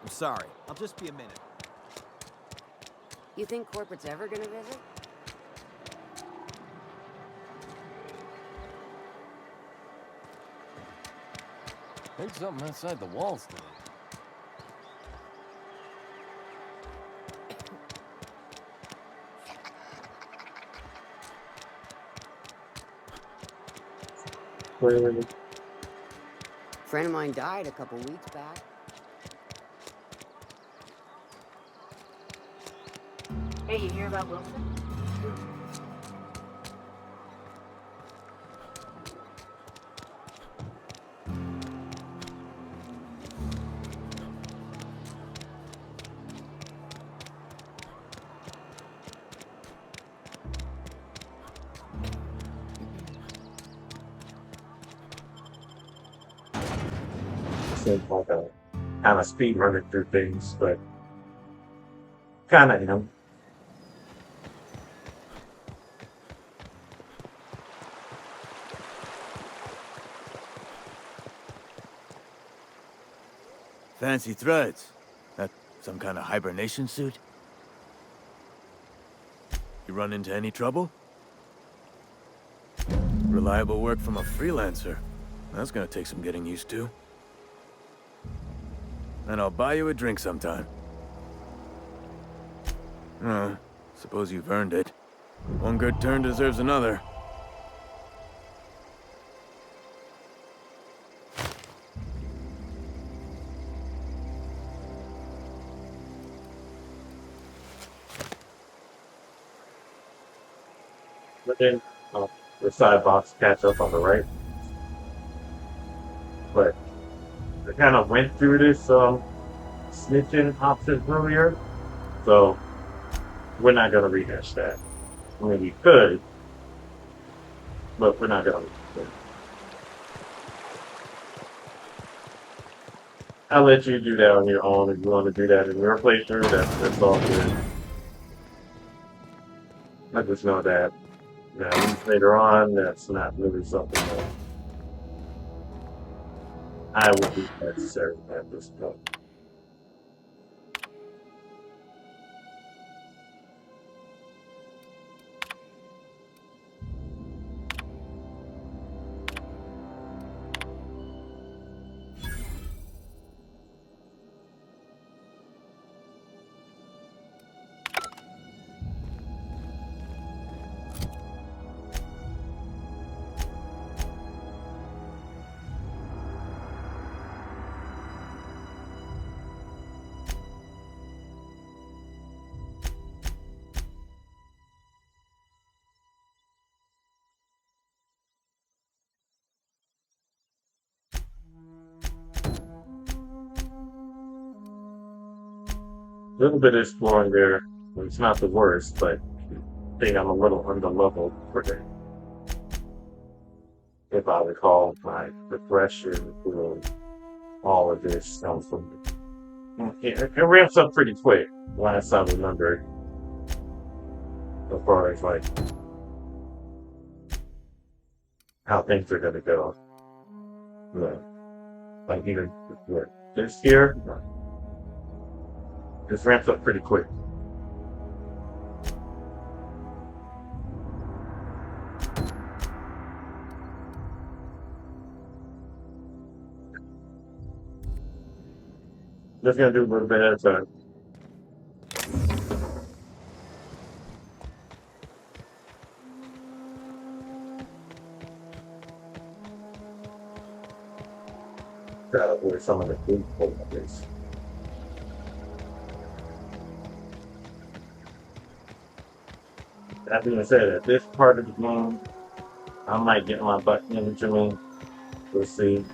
I'm sorry. I'll just be a minute. You think corporate's ever gonna visit? Think something outside the walls today. Friend of mine died a couple weeks back. Hey, you hear about Wilson? Seems like a kind of speed running through things, but kind of am. Fancy threads. That some kind of hibernation suit? You run into any trouble? Reliable work from a freelancer. That's gonna take some getting used to. And I'll buy you a drink sometime. Suppose you've earned it. One good turn deserves another. But then the side box catch up on the right. But I kind of went through this snitching option earlier, so we're not gonna rehash that. I mean, we could, but we're not gonna. I'll let you do that on your own if you want to do that in your playthrough. That's all good. I just know that later on, that's not really something that I would be necessary at this point. A little bit of exploring there. It's not the worst, but I think I'm a little underleveled for that. If I recall, my progression through all of this comes from it ramps up pretty quick. Last I remember, as far as like how things are gonna go. Yeah. Like even this year, this ramps up pretty quick. Just gonna do a little bit at a time. Try to avoid some of the food this. That being said, at this part of the game, I might get my butt into me. We'll see.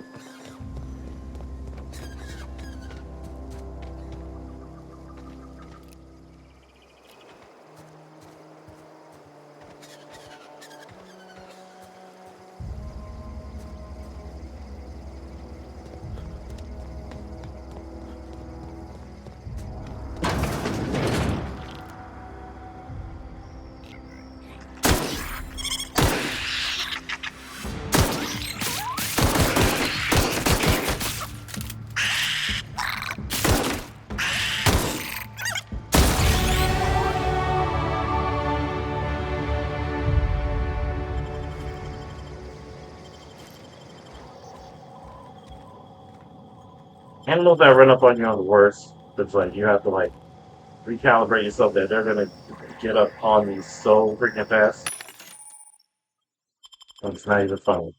Animals that run up on you are the worst. It's like you have to like recalibrate yourself that they're gonna get up on you so freaking fast. And it's not even funny.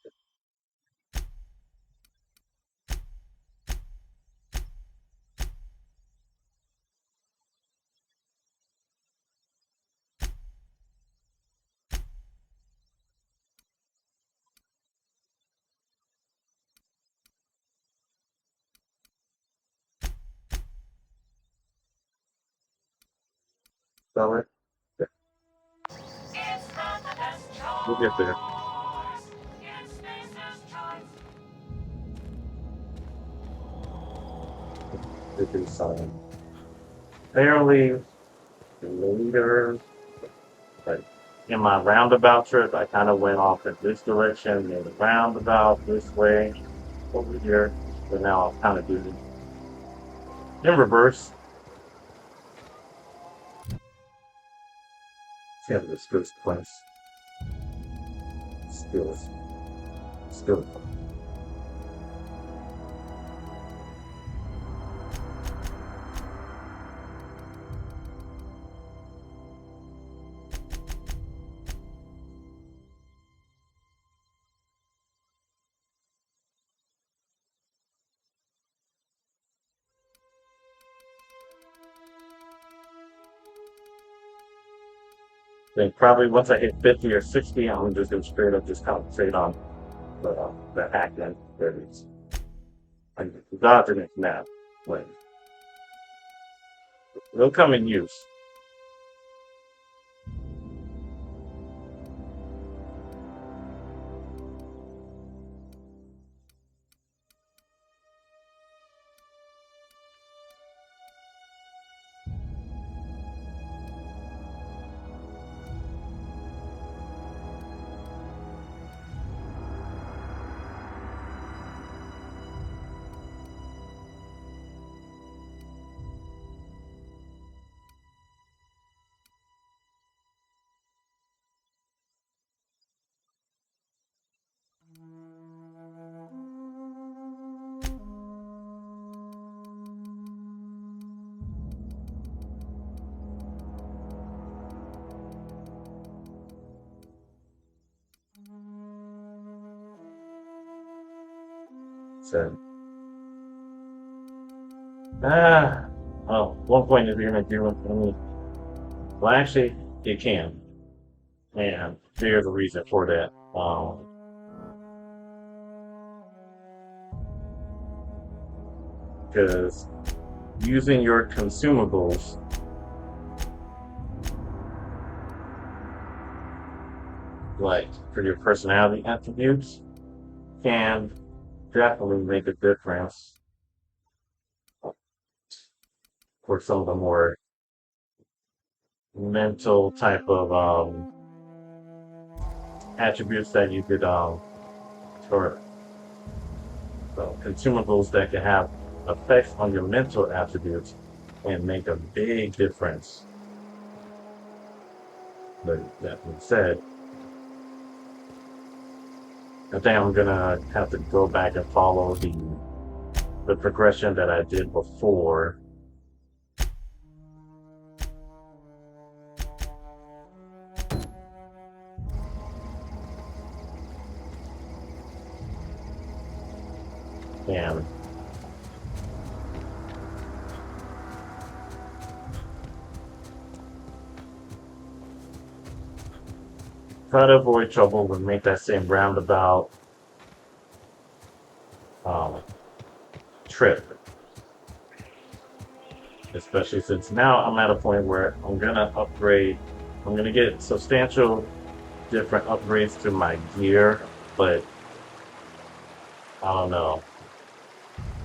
So we'll get there. It is fairly later, but in my roundabout trip, I kind of went off in this direction, then the roundabout this way over here. But now I'm kind of doing in reverse. See how this goes place. Still. Then probably once I hit 50 or 60, I'm just gonna straight up just concentrate on the acting. There it is. And the gods are next now. Like, they'll come in use. So, one point is you're gonna do it. Well, actually, you can, and there's a reason for that. Because using your consumables like for your personality attributes can definitely make a difference for some of the more mental type of attributes that you could or consumables that can have effects on your mental attributes and make a big difference. But that being said, I think I'm gonna have to go back and follow the progression that I did before. And try to avoid trouble and make that same roundabout trip. Especially since now I'm at a point where I'm gonna upgrade. I'm gonna get substantial different upgrades to my gear, but I don't know.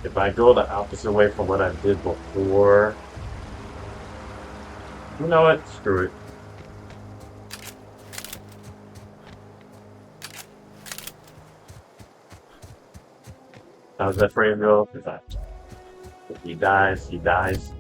If I go the opposite way from what I did before, you know what? Screw it. How's that phrase go? If he dies, he dies.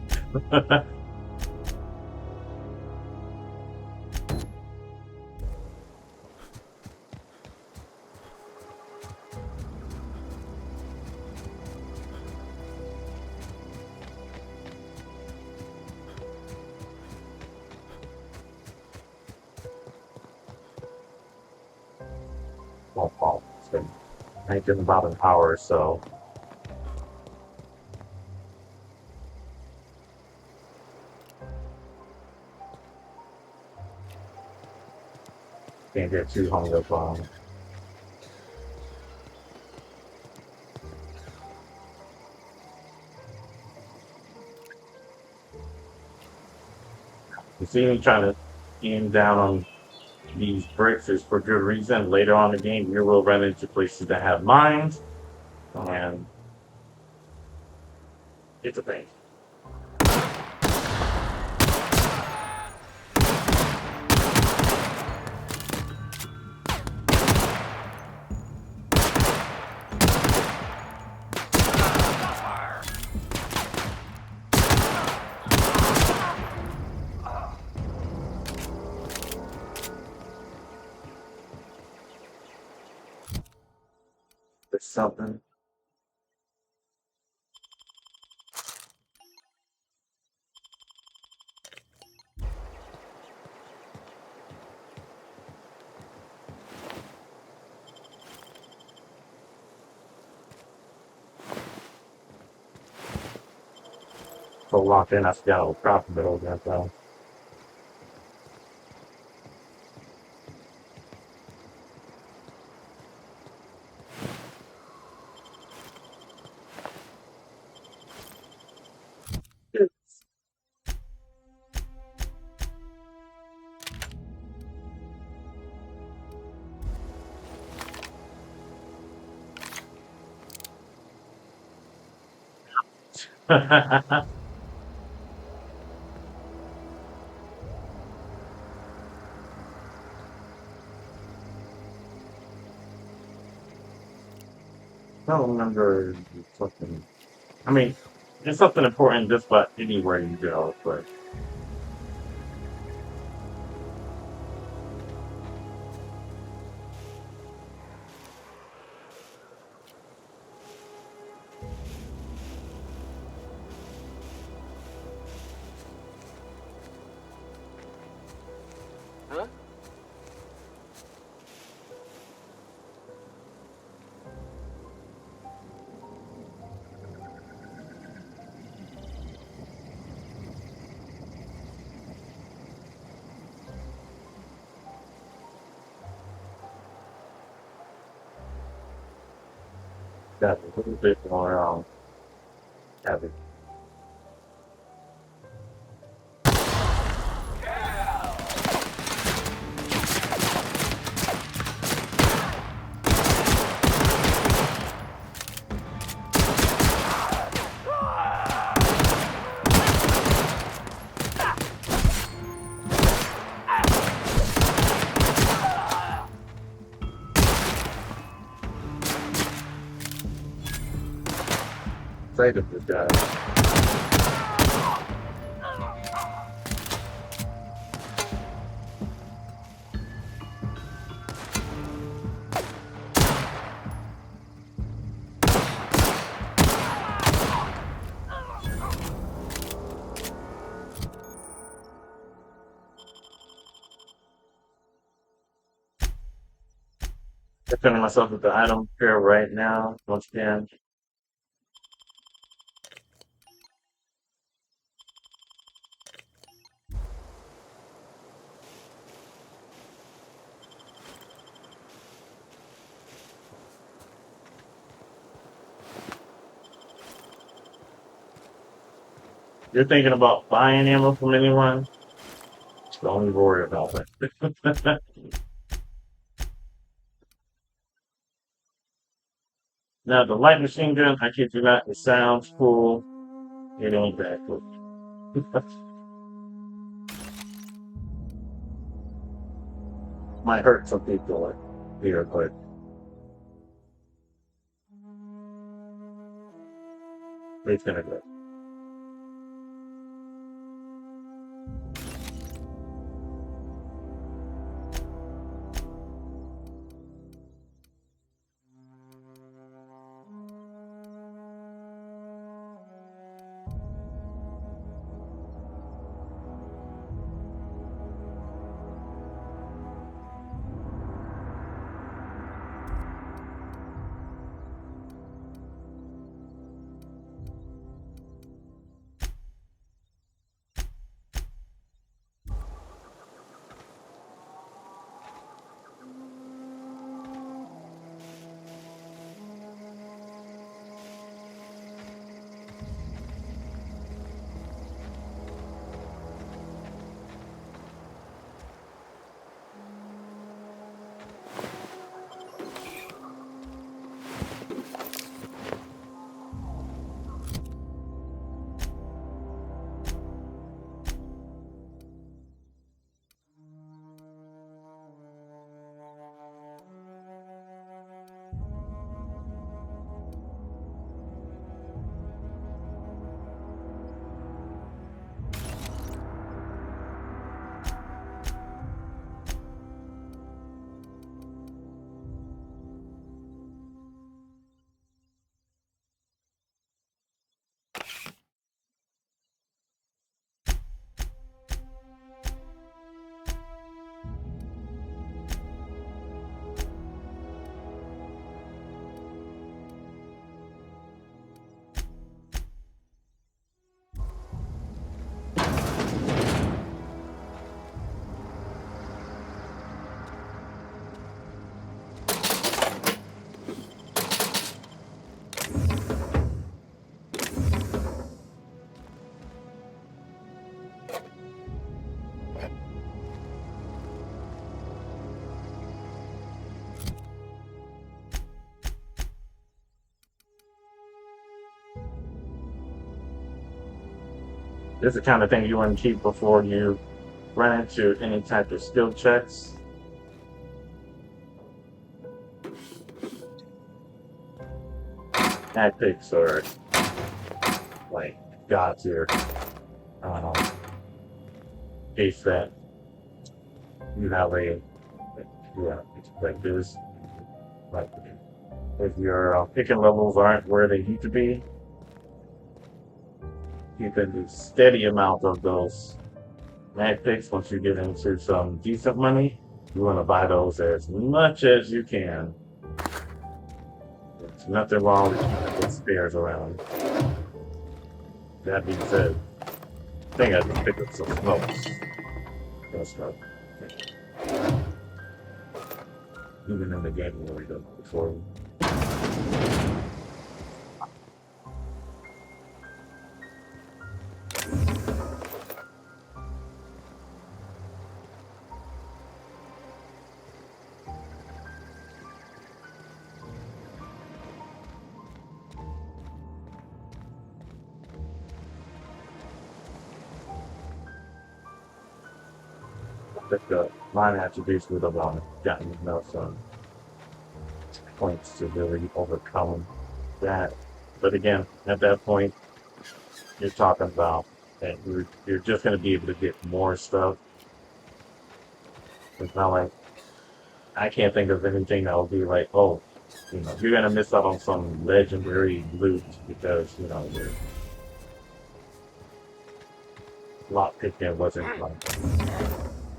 Well, it's been taken about an hour or so. Can't get too hung up on. You see me trying to aim down on these bricks is for good reason. Later on in the game, you will run into places that have mines, and it's a pain. There's something. So locked in, I forgot I was dropping it over that though. I don't remember something. I mean, there's something important just about anywhere you go, but Huh? got a little bit more heavy. Afraid of this guy. Defending myself with the item here right now, once again. you're thinking about buying ammo from anyone, don't even worry about it. Now, the light machine gun, I kid you not, it sounds cool. It ain't that cool. Might hurt some people here, but it's gonna go. This is the kind of thing you want to keep before you run into any type of skill checks. Tactics are like God tier. Case that you have a like this. Like if your picking levels aren't where they need to be, keeping a steady amount of those mag picks. Once you get into some decent money, you want to buy those as much as you can. There's nothing wrong with keeping good spares around. That being said, I think I just picked up some smokes. No smoke. Even in the game where we done before. The line attributes would have gotten enough points to really overcome that. But again, at that point, you're talking about that you're just going to be able to get more stuff. It's not like I can't think of anything that will be like, oh, you're going to miss out on some legendary loot because the lot picking wasn't like.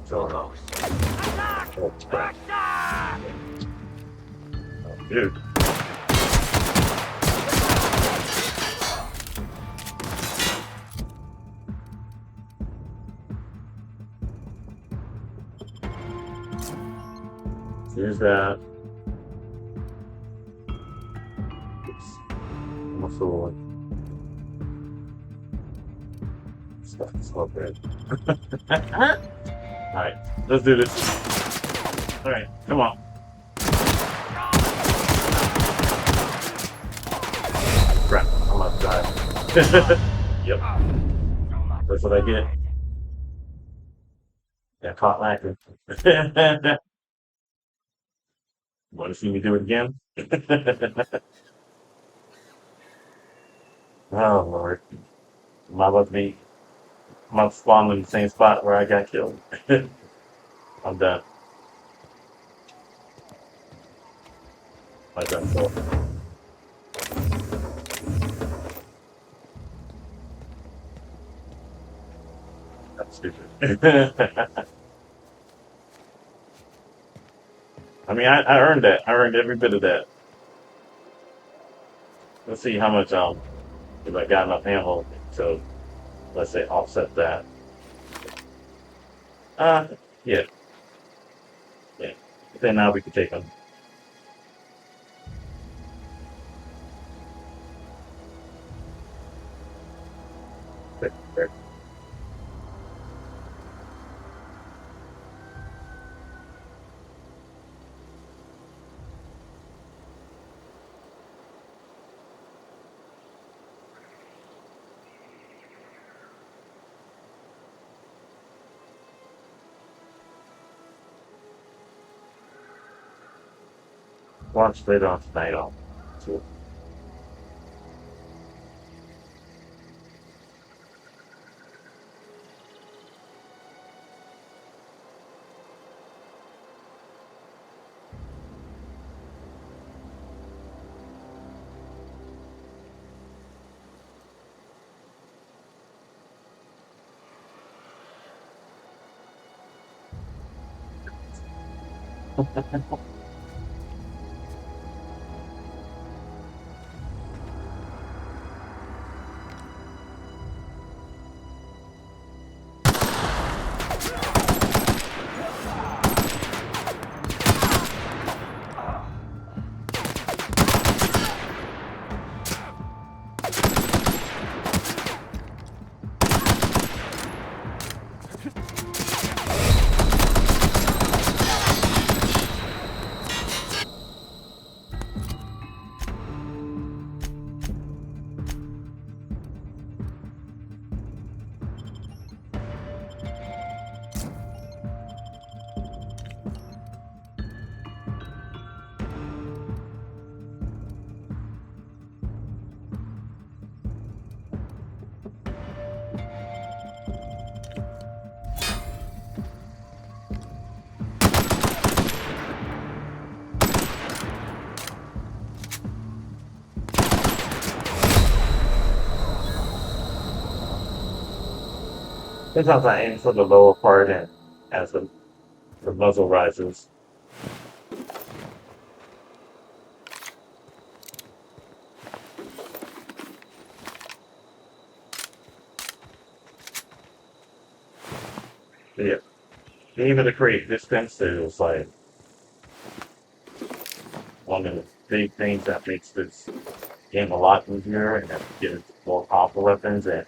So, oh, crap. Oh, dude. Here's that. Oops. I'm a fool. It's so good. Alright, let's do this. Alright, come on. Crap, I'm about to die. Yep. That's what I get. Got caught lacking. Want to see me do it again? Oh, Lord. Am I about to be... I'm about to spawn in the same spot where I got killed. I'm done. I'm done for. That's stupid. I mean, I earned that. I earned every bit of that. Let's see how much, if I got enough ammo to, let's say, offset that. Uh, yeah. Yeah. Then now we can take them. Watch later on tonight. So, sometimes I aim for the lower part, and as the muzzle rises. Yeah. Even to create distance is like one of the big things that makes this game a lot easier, and get into more powerful weapons and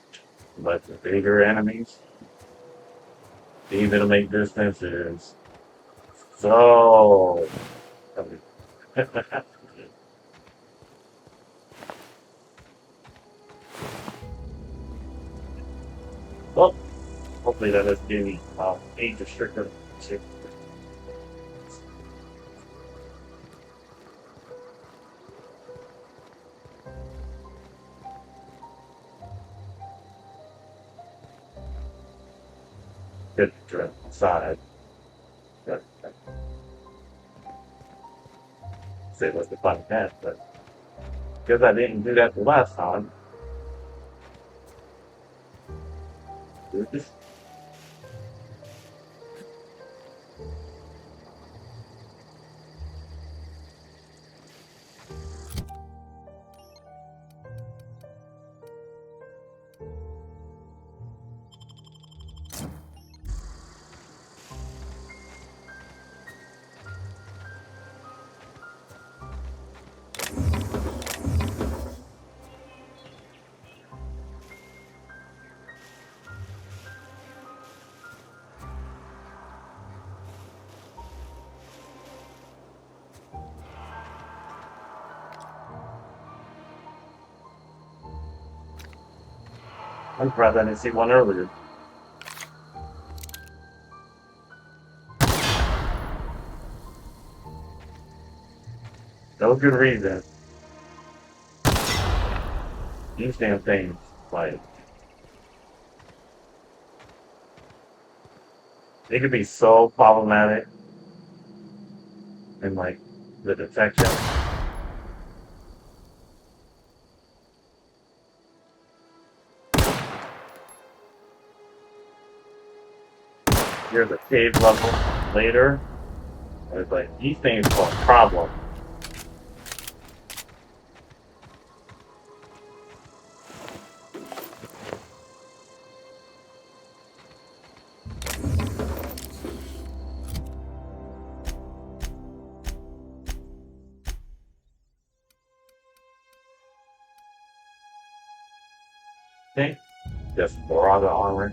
much bigger enemies. Even to make distance is so. Well, hopefully that doesn't give me age restrictor. Good to side. Say what's the fun test, but because I didn't do that the last time, do this. I'm glad I didn't see one earlier. No good reason. These damn things, like, they could be so problematic in, like, the detection. Here's a cave level later. And it's like, these things are a problem. Okay, just for all the armor.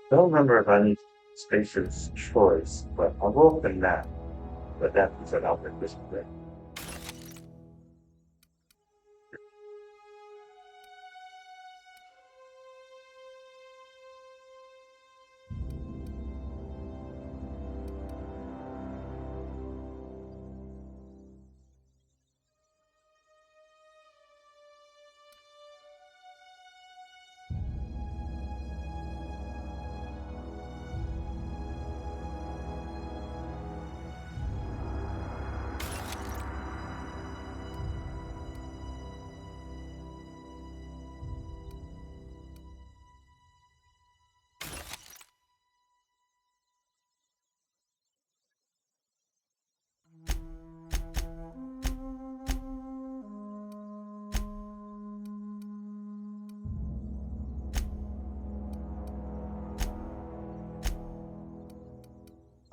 Don't remember if I need Spacer's Choice, but I'll go open that. But that is an outfit this way.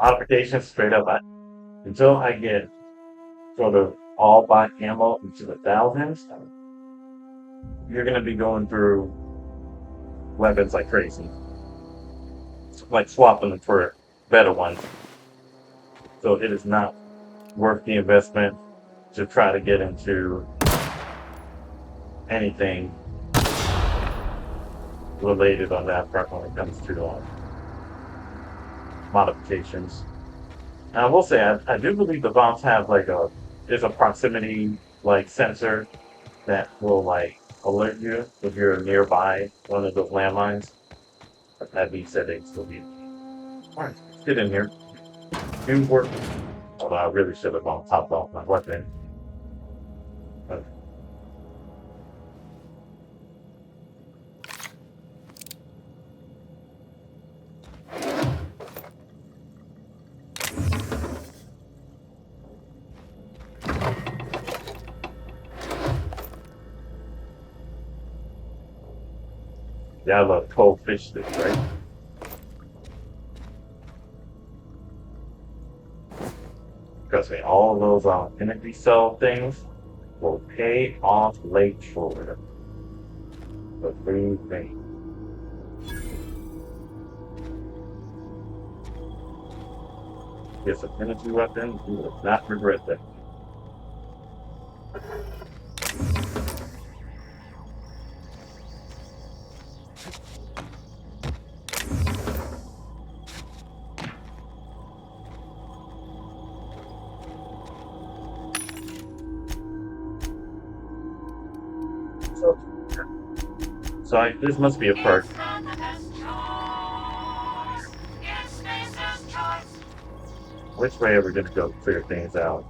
Modifications straight up. Until I get sort of all by ammo into the thousands, you're gonna be going through weapons like crazy. Like swapping them for better ones. So it is not worth the investment to try to get into anything related on that front when it comes to modifications. And I will say, I do believe the bombs have like there's a proximity like sensor that will like alert you if you're nearby one of those landmines. But that being said, they still be. Alright, let's get in here. New work. Although I really should have topped off my weapon. But yeah, I love cold fish sticks, right? Trust me, all those energy cell things will pay off later. But believe me. Get some energy weapon, you will not regret that. So this must be a perk. Which way are we gonna go to clear things out?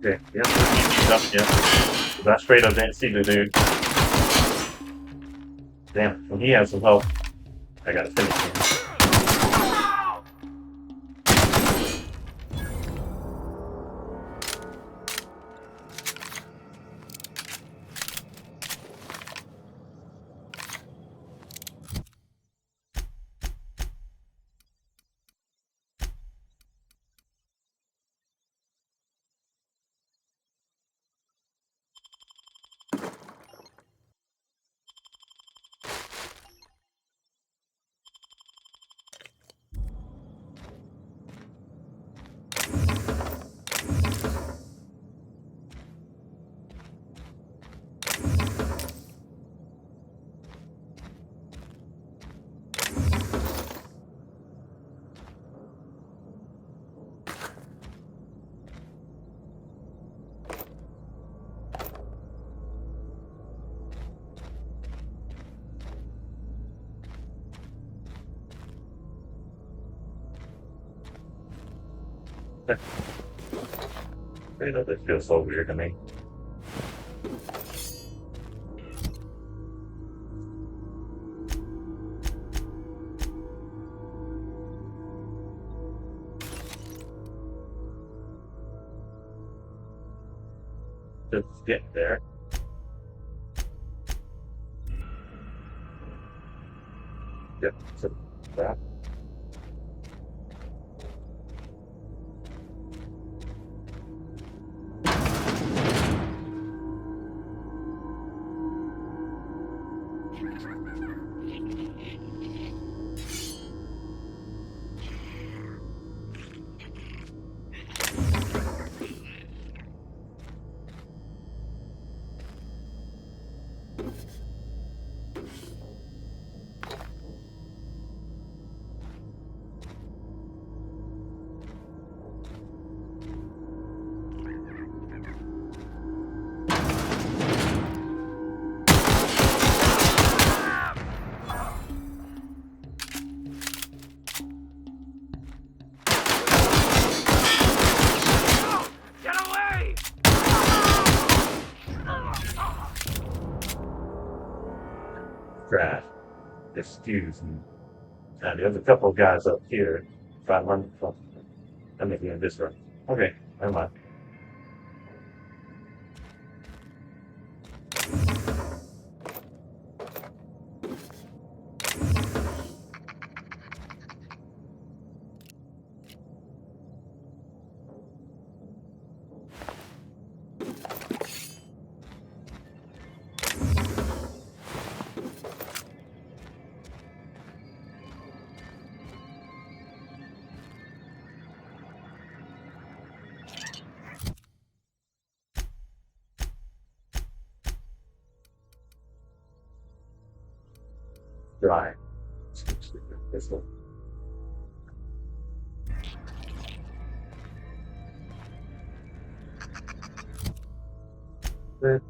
Okay, yep, yeah. I straight up didn't see the dude. Damn, when he has some help, I gotta finish him. You know, this feels so weird to me. Just get there. Yep, so that. Trash. Excuse me. And there's a couple of guys up here. If I run from, I'm making in this room. Okay, never mind. Dry. This one. Good.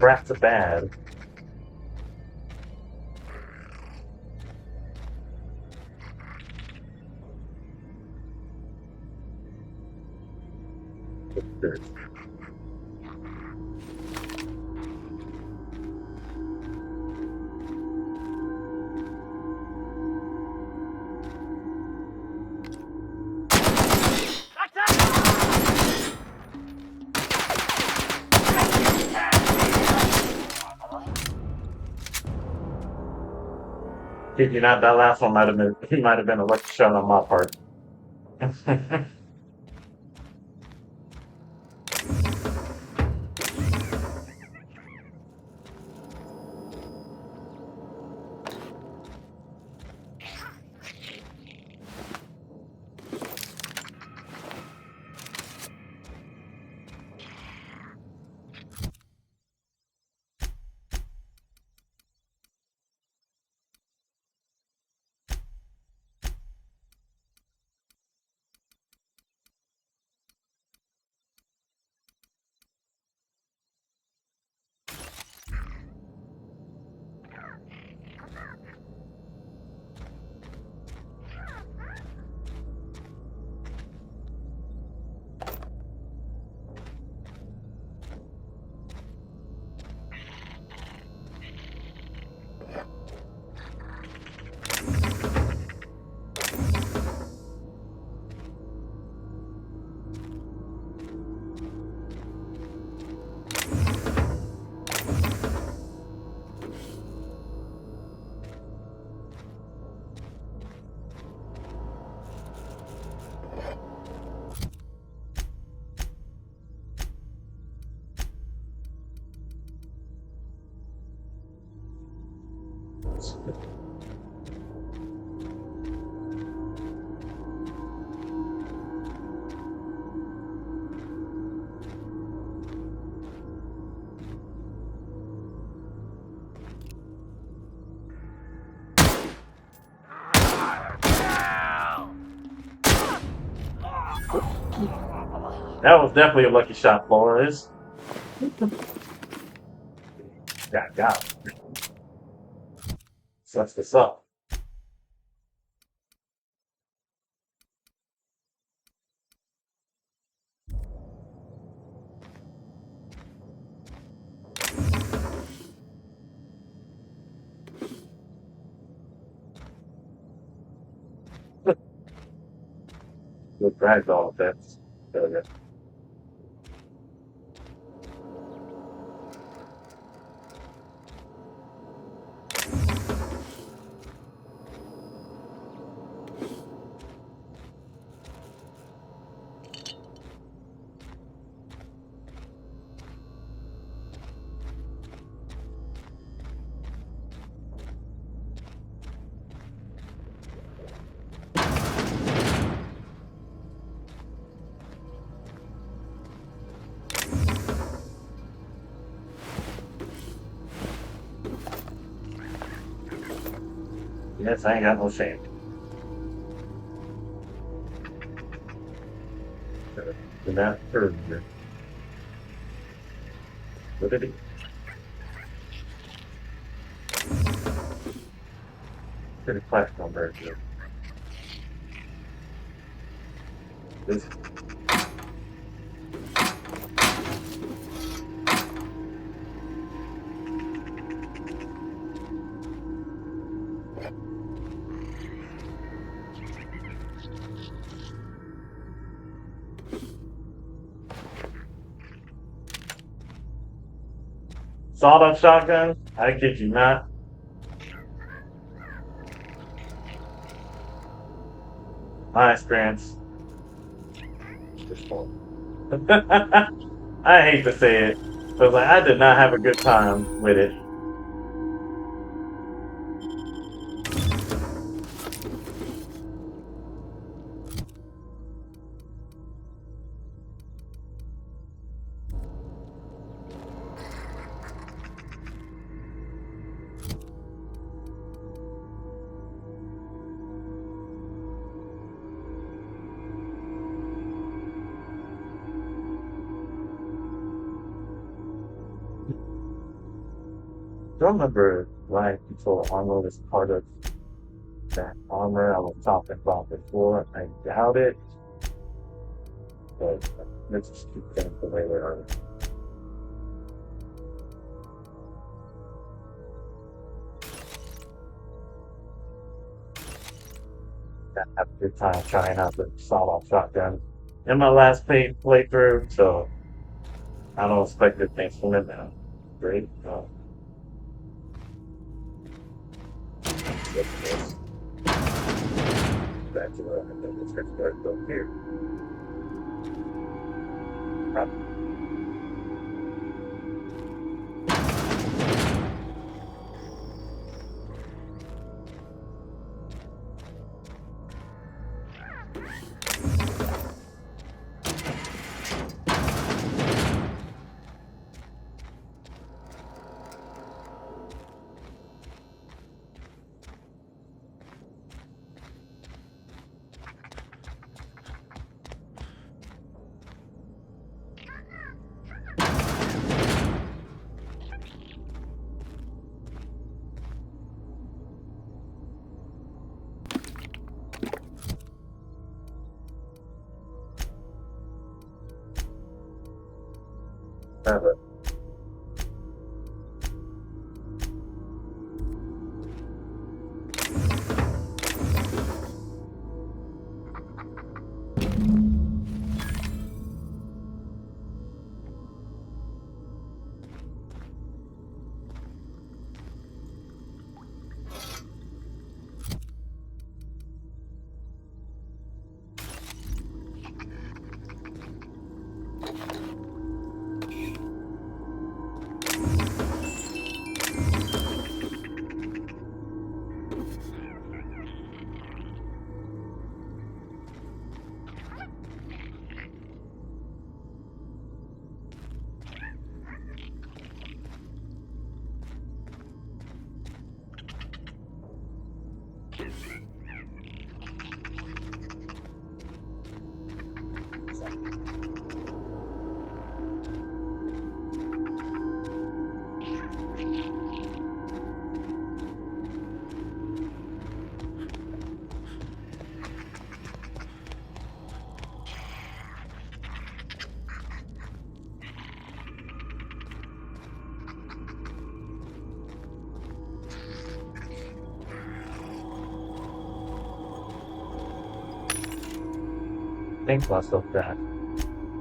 Rats are bad. Good. Kid you not, that last one might have been a lucky shot on my part. That was definitely a lucky shot, Flores. Got it. Sucks this up. Good ragdoll effects. Failure. Yes, I ain't got no shame. The map curve here. Look at it. Pretty platform right here. This. Sawed-off shotgun? I kid you not. My experience. I hate to say it, but like I did not have a good time with it. I don't remember light control armor was part of that armor I was talking about before. I doubt it. But let's just keep things the way they are. I have a good time trying out the sawed-off shotgun in my last playthrough, so I don't expect good things from it now. Great. Back to what I think it's going to start up here. Have it. think let's look back.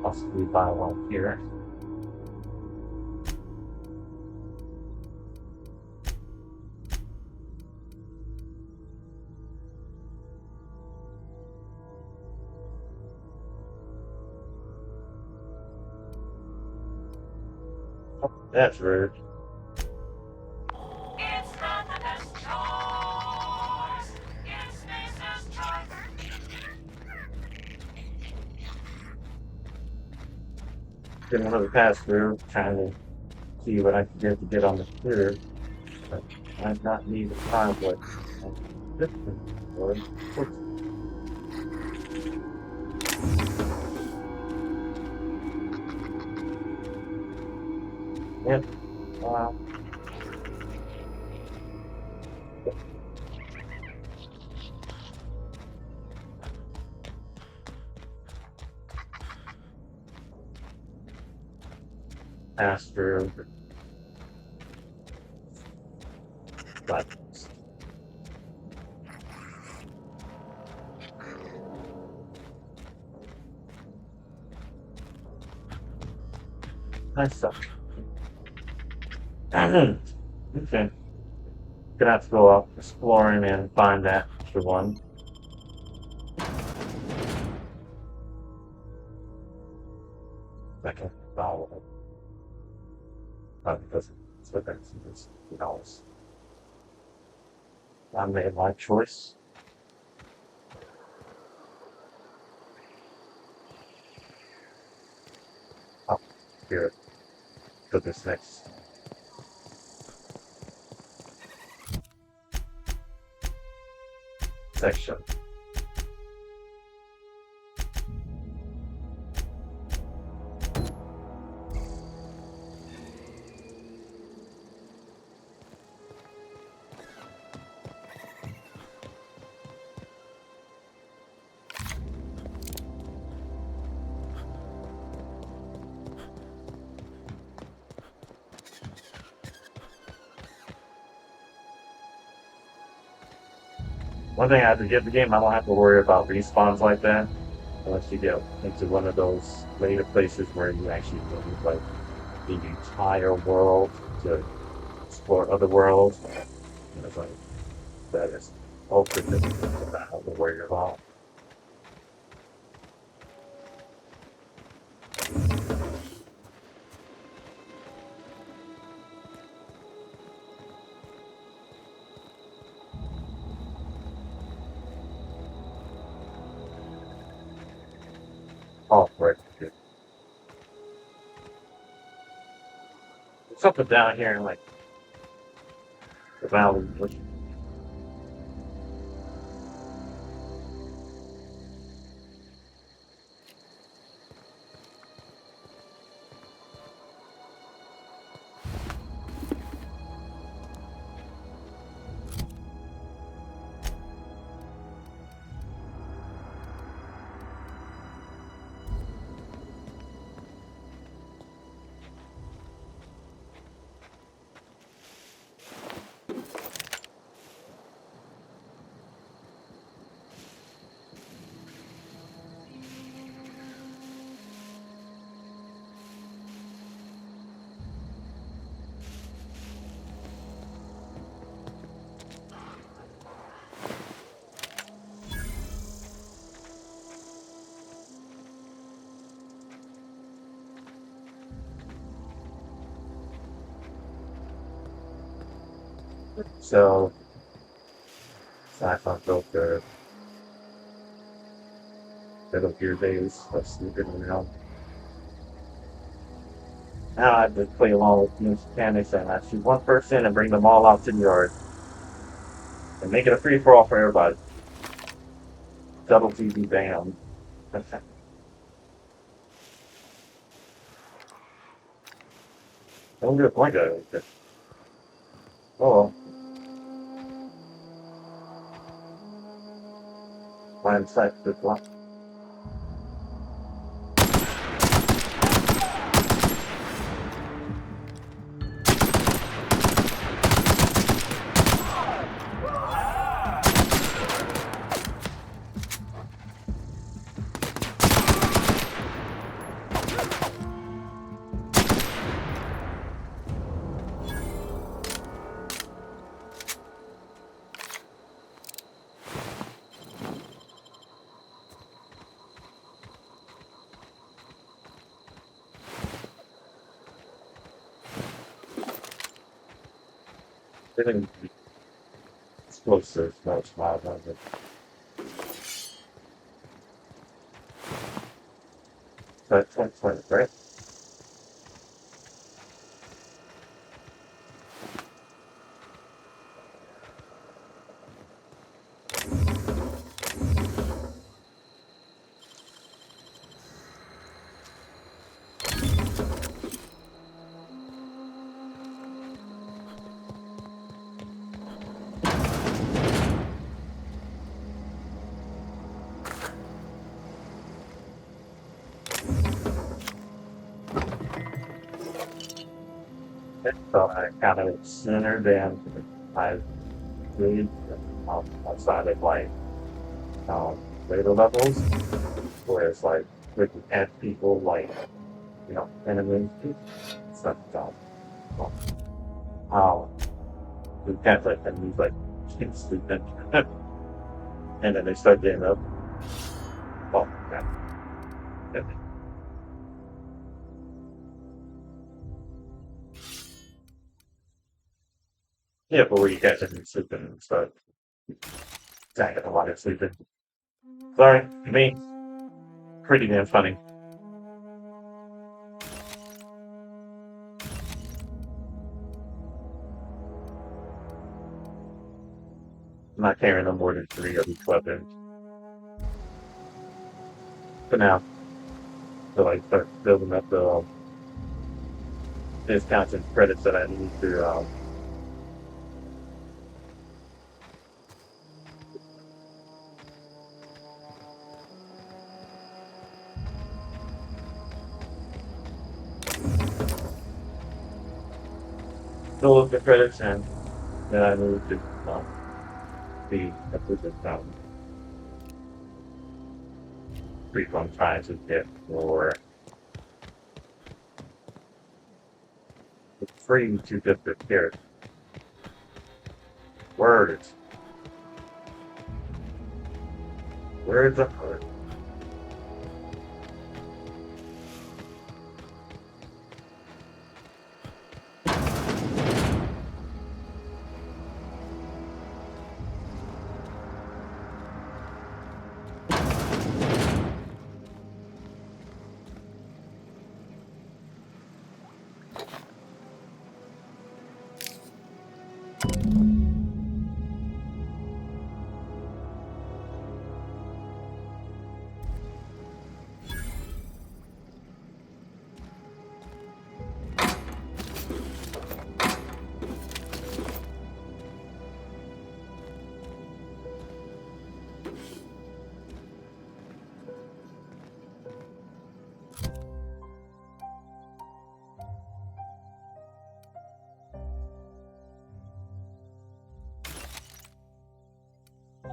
Possibly buy one here. Oh, that's rude. Didn't want to pass through, trying to see what I could get to get on the computer, but I'm not need the conflict. This one, yep. Wow. Pass through. Buttons. Nice stuff. Okay. Gonna have to go up exploring and find that extra one. I can follow it. Because it's within $2. I made my choice. Oh, here. To this next section. One thing I have to get the game, I don't have to worry about respawns like that. Unless you get into one of those later places where you actually leave like the entire world to explore other worlds. And it's like that is ultra difficult that I have to worry about. Oh, right. Good. It's up and down here in like the valley. So, sci-fi filter, Metal Gear days of sneaking around. Now I just play along with these mechanics and I shoot one person and bring them all out to the yard. And make it a free-for-all for everybody. Double TV bam. Don't do it like that. Oh well. Blind sight to the block. Getting explosives, no smile, nothing. That's right? So I kind of sooner than I really outside of like later levels, where it's like looking at people like enemies, stuff um, um, we catch like enemies like keep sleeping, and then they start getting up. Oh, yeah. Yeah, but where you catch enemies sleeping and start attacking them while they're sleeping. Sorry, I mean, pretty damn funny. I'm not carrying no more than 3 of each weapon for now. So I start building up the discounts and credits that I need to fill up the credits, and then I need to be a business brief on trying to get more free to different characters. Words. Words are hard.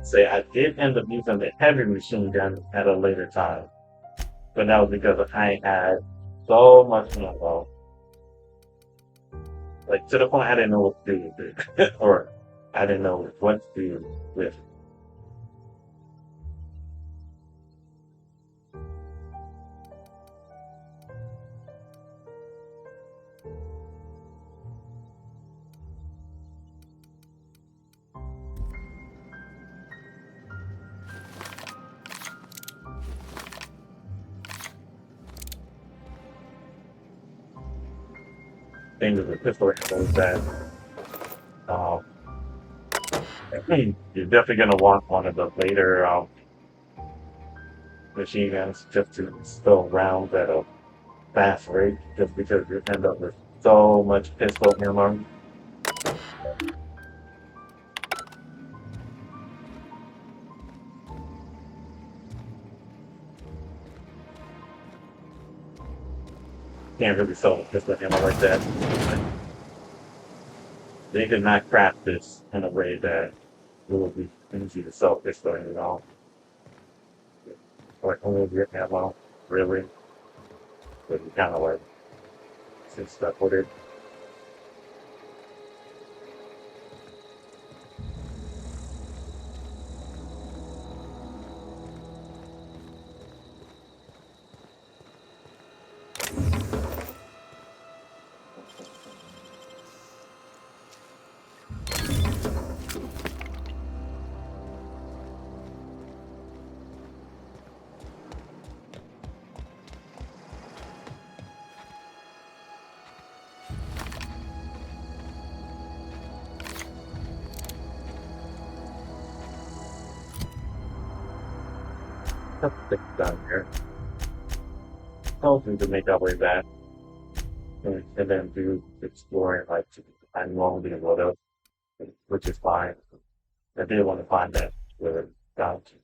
Say I did end up using the heavy machine gun at a later time, but that was because I had so much ammo, like to the point I didn't know what to do with it, or I didn't know what to do with it. Thing with the pistol ammo is that um, you're definitely gonna want one of the later machine guns just to spill rounds at a fast rate, just because you end up with so much pistol ammo. Can't really sell a pistol ammo like that. They did not craft this in a way that it would be easy to sell pistol ammo. Like only get ammo, really. But you kind of like sit stuck with it. Couple things down here. Hoping to make our way back and then do exploring like I normally would have, which is fine. I did want to find that where it down to.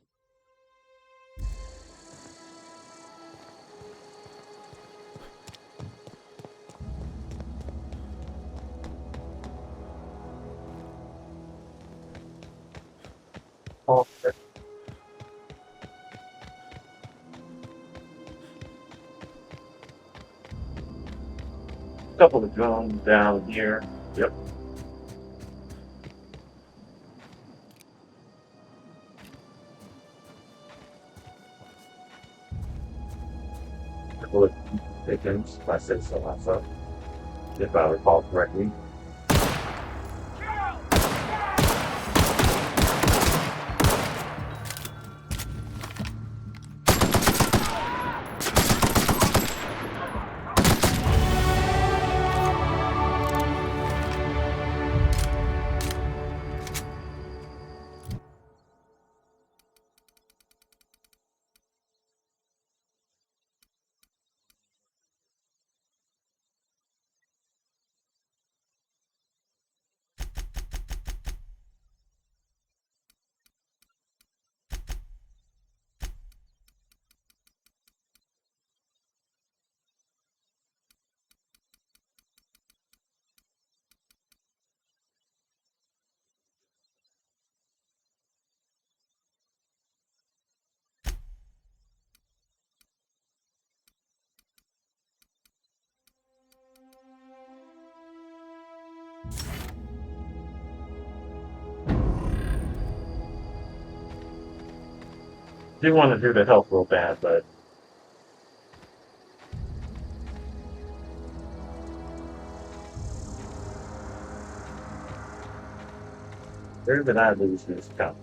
Oh, a couple of drones down here. Yep. A couple of victims, if I say so myself, if I recall correctly. Do want to do the help real bad, but where did I lose this count?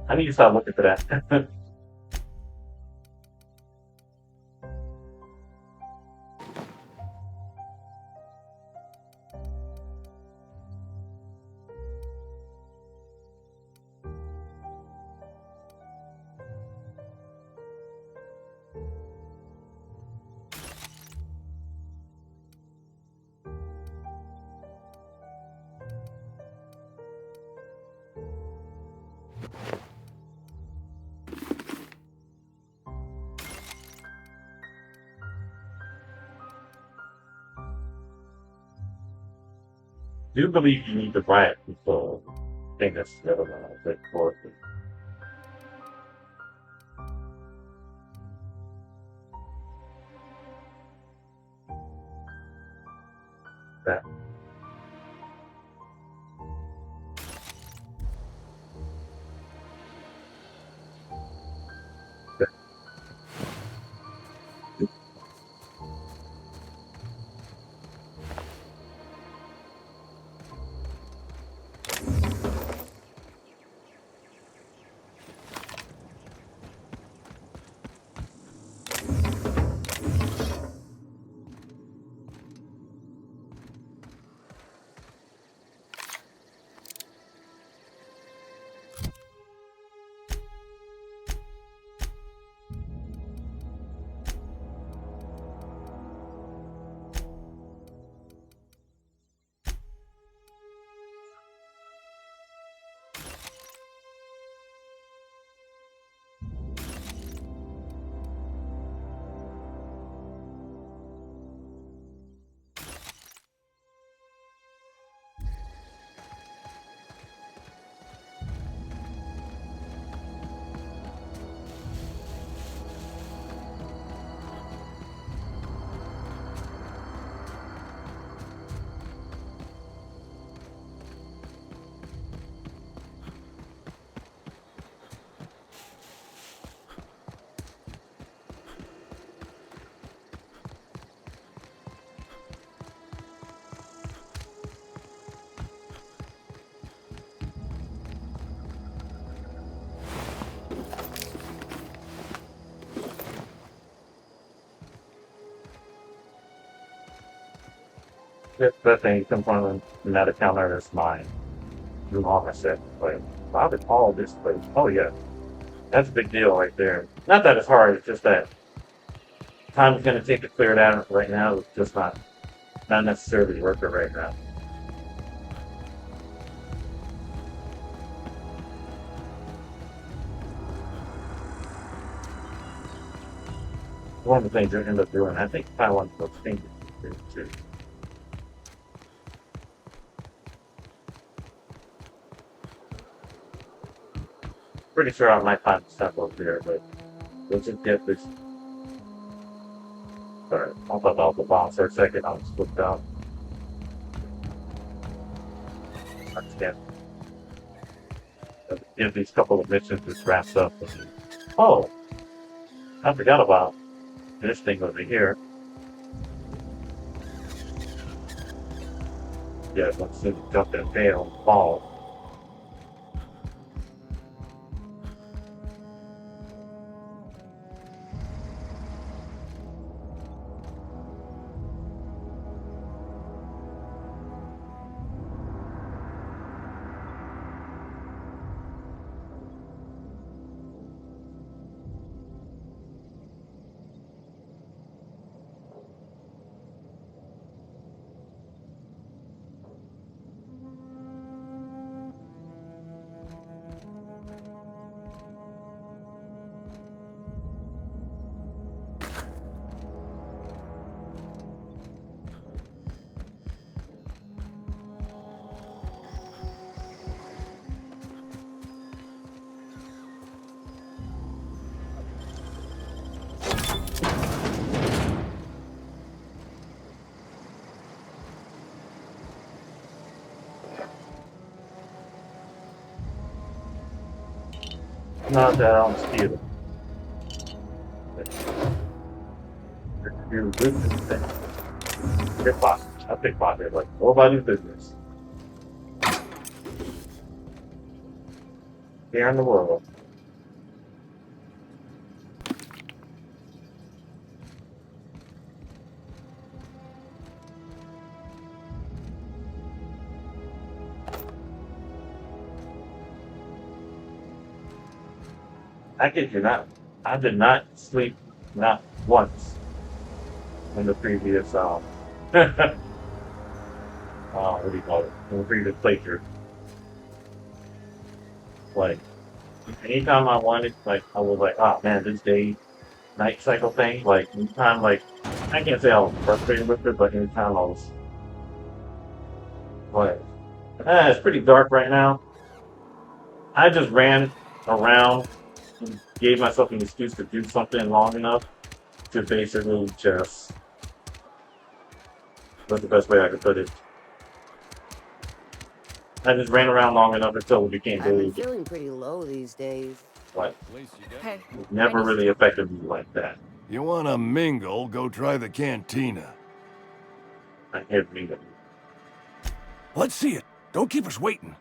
I need to start looking for that. Do believe you need to riot people. I think that's the other one I think for that. that thing you come from that account is mine. You on my set. Like, how did all this place? Oh yeah. That's a big deal right there. Not that it's hard, it's just that time is gonna take to clear it out right now. It's just not necessarily worth it right now. One of the things you end up doing, I think I want those fingers too. Pretty sure I might find stuff over there, but let's just get this. Sorry, I thought that was the boss for a second. I was flipped out. I can't get these couple of missions just wrapped up. Oh, I forgot about this thing over here. Yeah, let's see, jump and fail and fall. Not that I don't steal it. You're losing thing. Pickpocket. I pickpocket like nobody's business. Here in the world. I kid you not. I did not sleep not once in the previous what do you call it? In the previous playthrough. Like anytime I wanted, like I was like, oh man, this day night cycle thing, like anytime like I can't say I was frustrated with it, but anytime I was like it's pretty dark right now. I just ran around and gave myself an excuse to do something long enough to basically just, what's the best way I could put it? I just ran around long enough until it became I've been really feeling pretty low these days. like Hey. it never really affected me like that. You wanna mingle, go try the cantina. I can't believe it. Let's see it. Don't keep us waiting.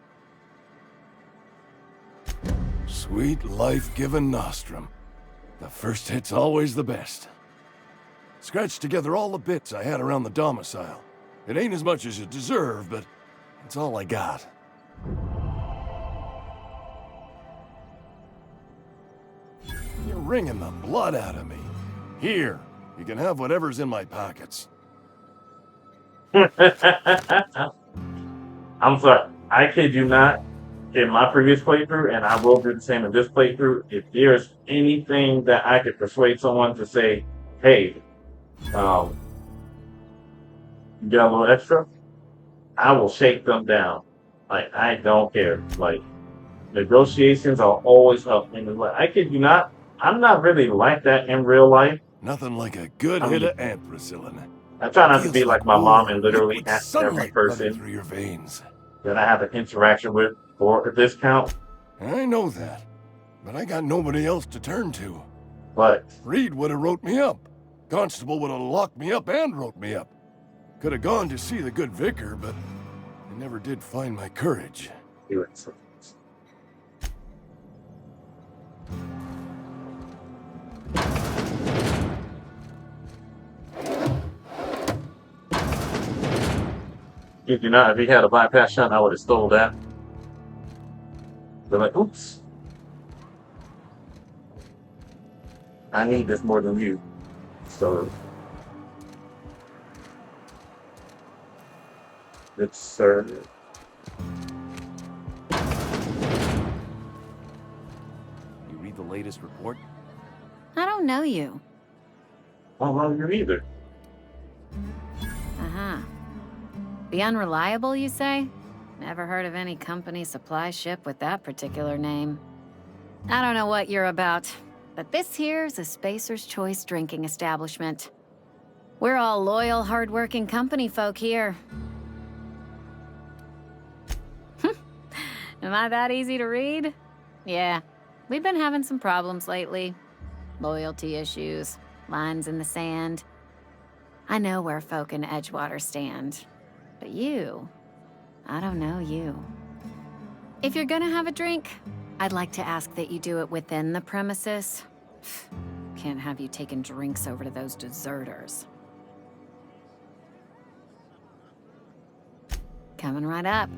Sweet life-giving nostrum. The first hit's always the best. Scratched together all the bits I had around the domicile. It ain't as much as you deserve, but it's all I got. You're wringing the blood out of me. Here, you can have whatever's in my pockets. I'm sorry. I kid you not. In my previous playthrough, and I will do the same in this playthrough, if there's anything that I could persuade someone to say, hey, you got a little extra, I will shake them down. Like, I don't care. Like, negotiations are always up. And I kid you not, I'm not really like that in real life. Nothing like a good hit of ampicillin. I try not to be like my mom and literally liquid ask every sunlight running person through your veins. that I have an interaction with for a discount. I know that, but I got nobody else to turn to. But Reed would have wrote me up. Constable would have locked me up and wrote me up. Could have gone to see the good vicar, but I never did find my courage. If you not, if he had a bypass shot, I would have stole that. They're like, oops, I need this more than you. So it's sir. You read the latest report? I don't know you. Oh, well, you're either. Uh-huh. The Unreliable, you say? Never heard of any company supply ship with that particular name. I don't know what you're about, but this here's a Spacer's Choice drinking establishment. We're all loyal, hardworking company folk here. Am I that easy to read? Yeah, we've been having some problems lately. Loyalty issues, lines in the sand. I know where folk in Edgewater stand, but you, I don't know you. If you're gonna have a drink, I'd like to ask that you do it within the premises. Can't have you taking drinks over to those deserters. Coming right up.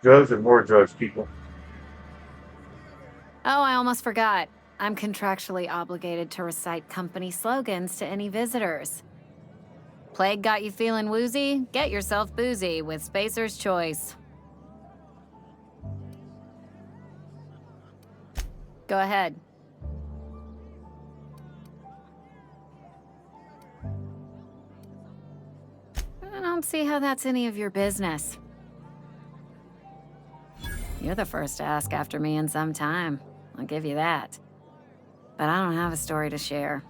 Drugs and more drugs, people. Oh, I almost forgot. I'm contractually obligated to recite company slogans to any visitors. Plague got you feeling woozy? Get yourself boozy with Spacer's Choice. Go ahead. I don't see how that's any of your business. You're the first to ask after me in some time. I'll give you that. But I don't have a story to share.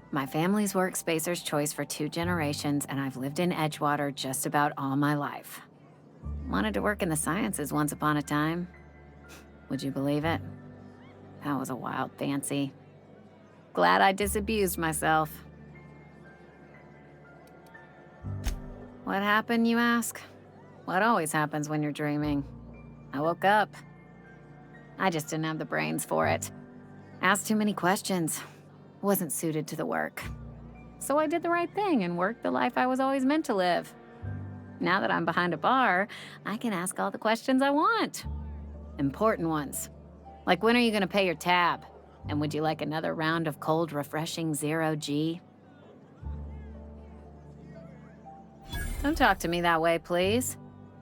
My family's worked Spacer's Choice for 2 generations, and I've lived in Edgewater just about all my life. Wanted to work in the sciences once upon a time. Would you believe it? That was a wild fancy. Glad I disabused myself. What happened, you ask? What always happens when you're dreaming? I woke up. I just didn't have the brains for it. Asked too many questions. Wasn't suited to the work. So I did the right thing and worked the life I was always meant to live. Now that I'm behind a bar, I can ask all the questions I want. Important ones. Like, when are you gonna pay your tab? And would you like another round of cold, refreshing 0G? Don't talk to me that way, please.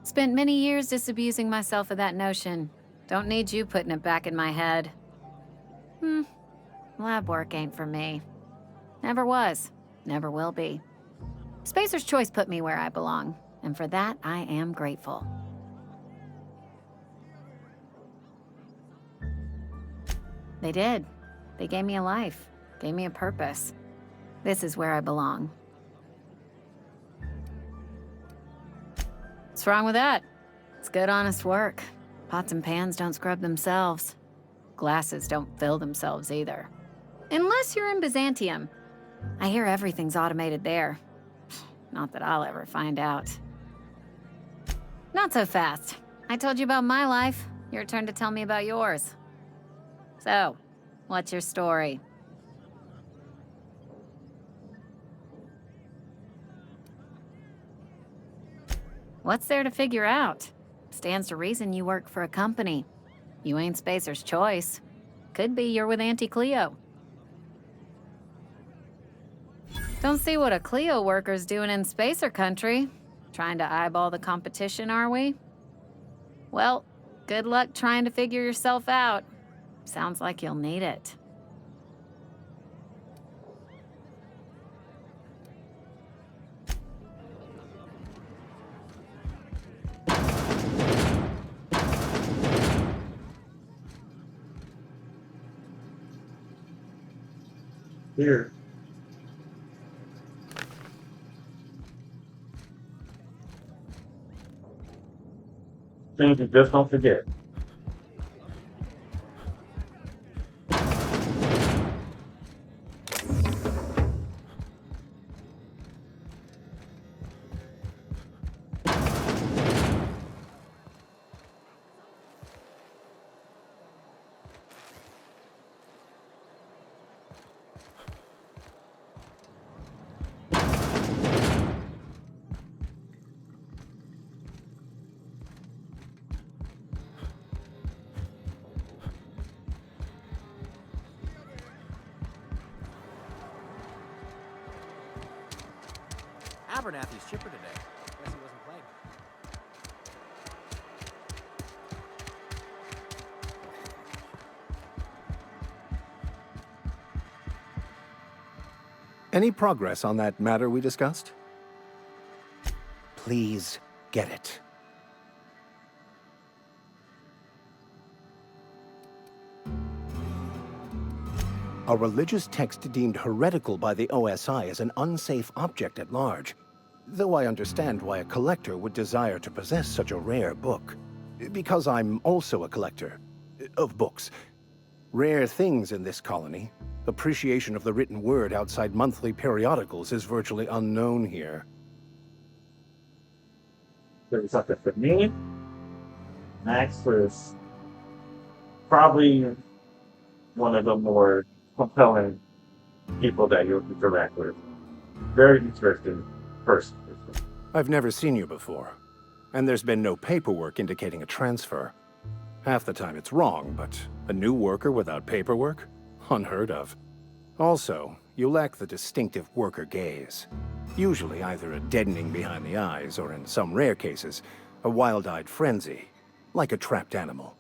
Spent many years disabusing myself of that notion. Don't need you putting it back in my head. Lab work ain't for me. Never was. Never will be. Spacer's Choice put me where I belong, and for that, I am grateful. They did. They gave me a life, gave me a purpose. This is where I belong. What's wrong with that? It's good, honest work. Pots and pans don't scrub themselves. Glasses don't fill themselves either. Unless you're in Byzantium. I hear everything's automated there. Not that I'll ever find out. Not so fast. I told you about my life. Your turn to tell me about yours. So, what's your story? What's there to figure out? Stands to reason you work for a company. You ain't Spacer's Choice. Could be you're with Auntie Cleo. Don't see what a Cleo worker's doing in Spacer country. Trying to eyeball the competition, are we? Well, good luck trying to figure yourself out. Sounds like you'll need it. Here. Things you just don't forget. Abernathy's chipper today. Guess he wasn't playing. Any progress on that matter we discussed? Please get it. A religious text deemed heretical by the OSI is an unsafe object at large, though I understand why a collector would desire to possess such a rare book. Because I'm also a collector of books. Rare things in this colony. Appreciation of the written word outside monthly periodicals is virtually unknown here. There's something for me. Max was probably one of the more compelling people that you'll interact with. Very interesting person. I've never seen you before, and there's been no paperwork indicating a transfer. Half the time it's wrong, but a new worker without paperwork? Unheard of. Also, you lack the distinctive worker gaze. Usually either a deadening behind the eyes, or in some rare cases, a wild-eyed frenzy, like a trapped animal.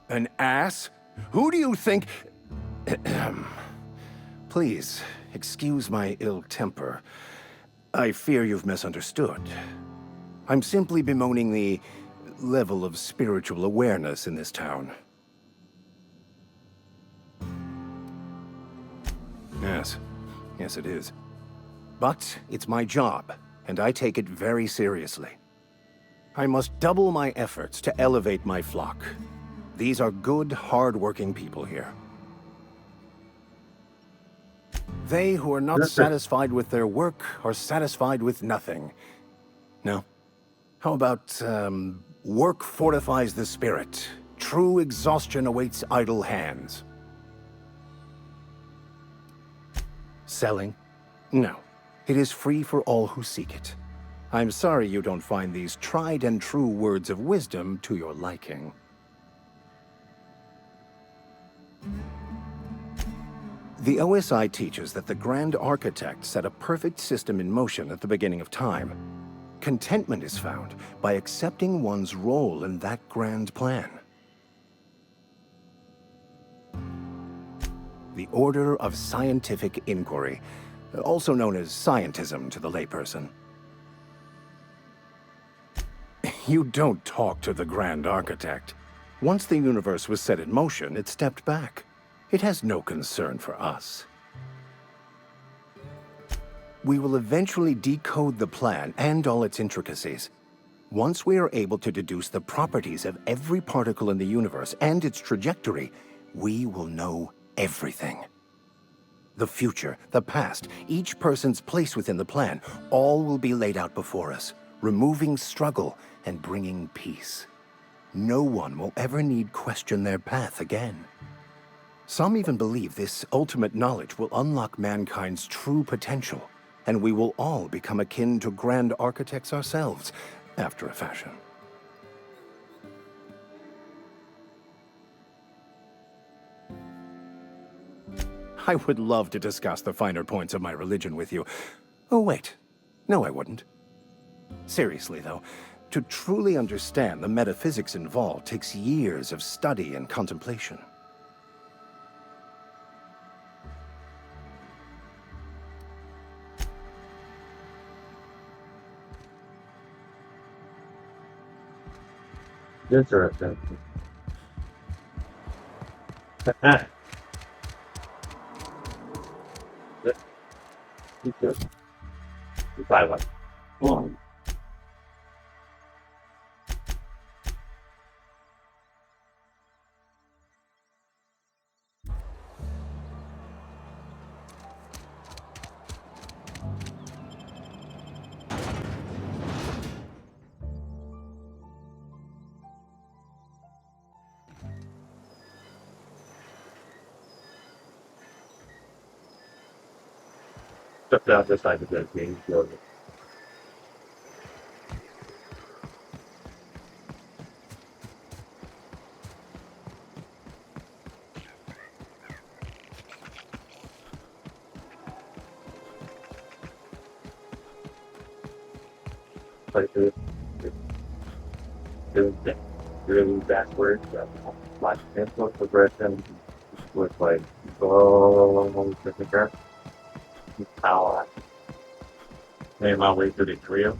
An ass? Who do you think... Please, excuse my ill temper. I fear you've misunderstood. I'm simply bemoaning the level of spiritual awareness in this town. Yes it is. But it's my job, and I take it very seriously. I must double my efforts to elevate my flock. These are good, hard-working people here. They who are not satisfied with their work are satisfied with nothing. No? How about, work fortifies the spirit. True exhaustion awaits idle hands. Selling? No. It is free for all who seek it. I'm sorry you don't find these tried and true words of wisdom to your liking. The OSI teaches that the Grand Architect set a perfect system in motion at the beginning of time. Contentment is found by accepting one's role in that grand plan. The Order of Scientific Inquiry, also known as scientism to the layperson. You don't talk to the Grand Architect. Once the universe was set in motion, it stepped back. It has no concern for us. We will eventually decode the plan and all its intricacies. Once we are able to deduce the properties of every particle in the universe and its trajectory, we will know everything. The future, the past, each person's place within the plan, all will be laid out before us, removing struggle and bringing peace. No one will ever need question their path again. Some even believe this ultimate knowledge will unlock mankind's true potential, and we will all become akin to grand architects ourselves, after a fashion. I would love to discuss the finer points of my religion with you. Oh, wait. No, I wouldn't. Seriously, though, to truly understand the metaphysics involved takes years of study and contemplation. Interesting. You could. You probably like, boom. Stepped out this type of good game. Like this. Really backwards. My input progression was like slow, different. How I made my way through the trio.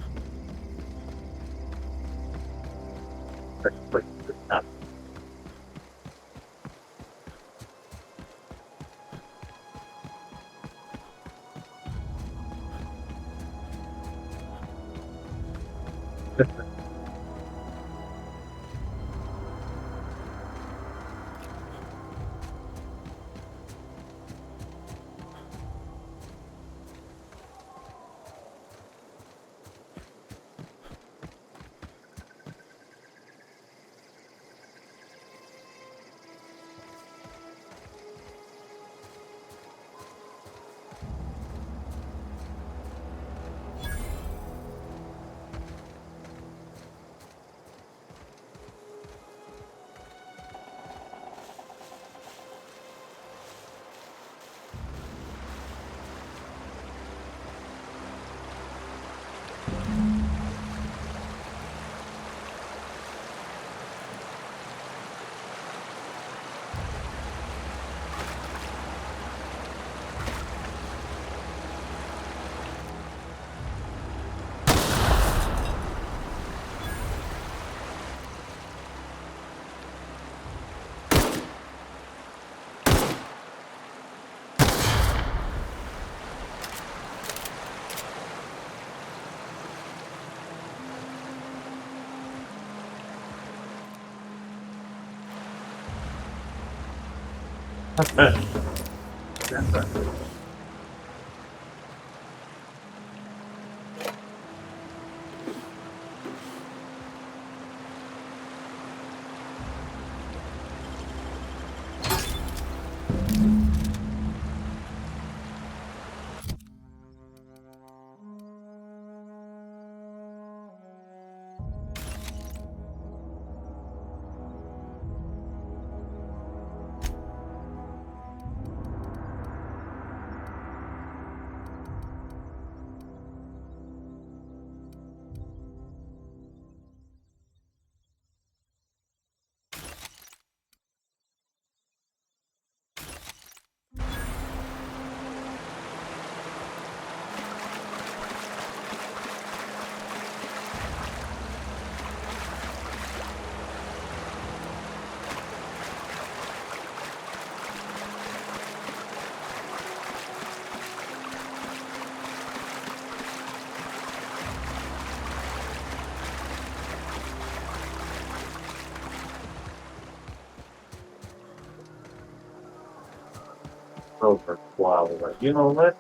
over while we're like, you know what?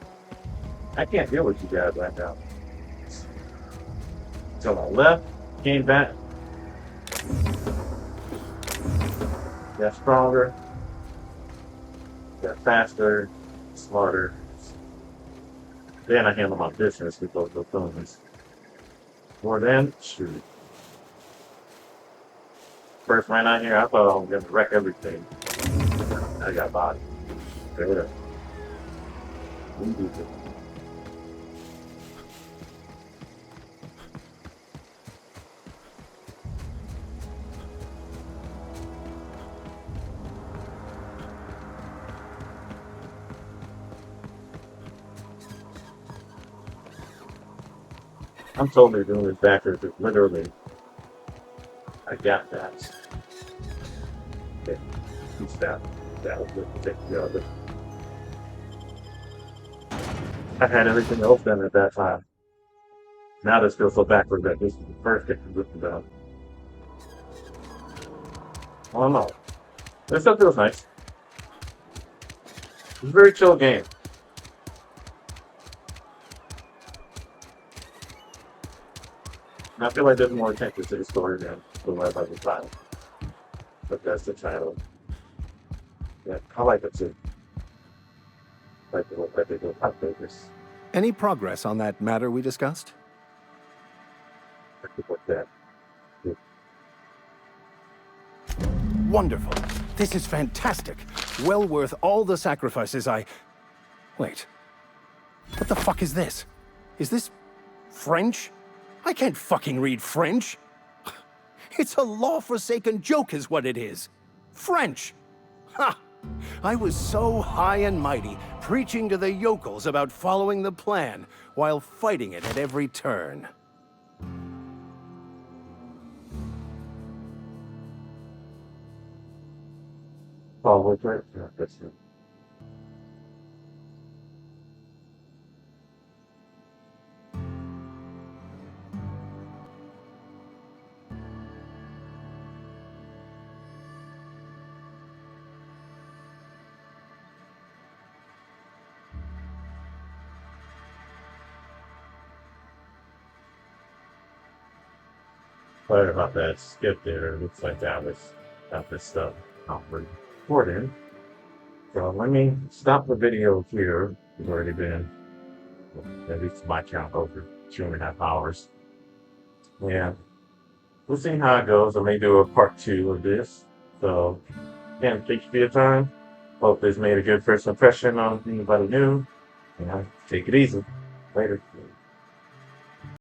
I can't deal with you guys right now. So I left, came back, got stronger, got faster, smarter. Then I handle my business with those opponents. More than, shoot. First ran out here, I thought I was going to wreck everything. I got body. Okay, whatever. We do this. I'm totally doing this backwards. It's literally, I got that. Okay, he's that. That was good. Take the other. I had everything else done at that time. Now this feels so backwards that this is the first thing to listen down. I don't know. This stuff feels nice. It's a very chill game. And I feel like there's more attention to the story than the web of the title. But that's the title. Yeah, I like it too. Like the look like they do hot papers. Any progress on that matter we discussed? Like that. Yeah. Wonderful. This is fantastic. Well worth all the sacrifices I... Wait. What the fuck is this? Is this French? I can't fucking read French. It's a law-forsaken joke is what it is. French. Ha! I was so high and mighty, preaching to the yokels about following the plan, while fighting it at every turn. Oh, what's right? Yeah, that's it. Sorry about that skip there. It looks like that was got this stuff not recording. So let me stop the video here. We've already been, at least my count, over 2.5 hours. And we'll see how it goes. I may do a part 2 of this. So again, thank you for your time. Hope this made a good first impression on anybody new. Take it easy. Later.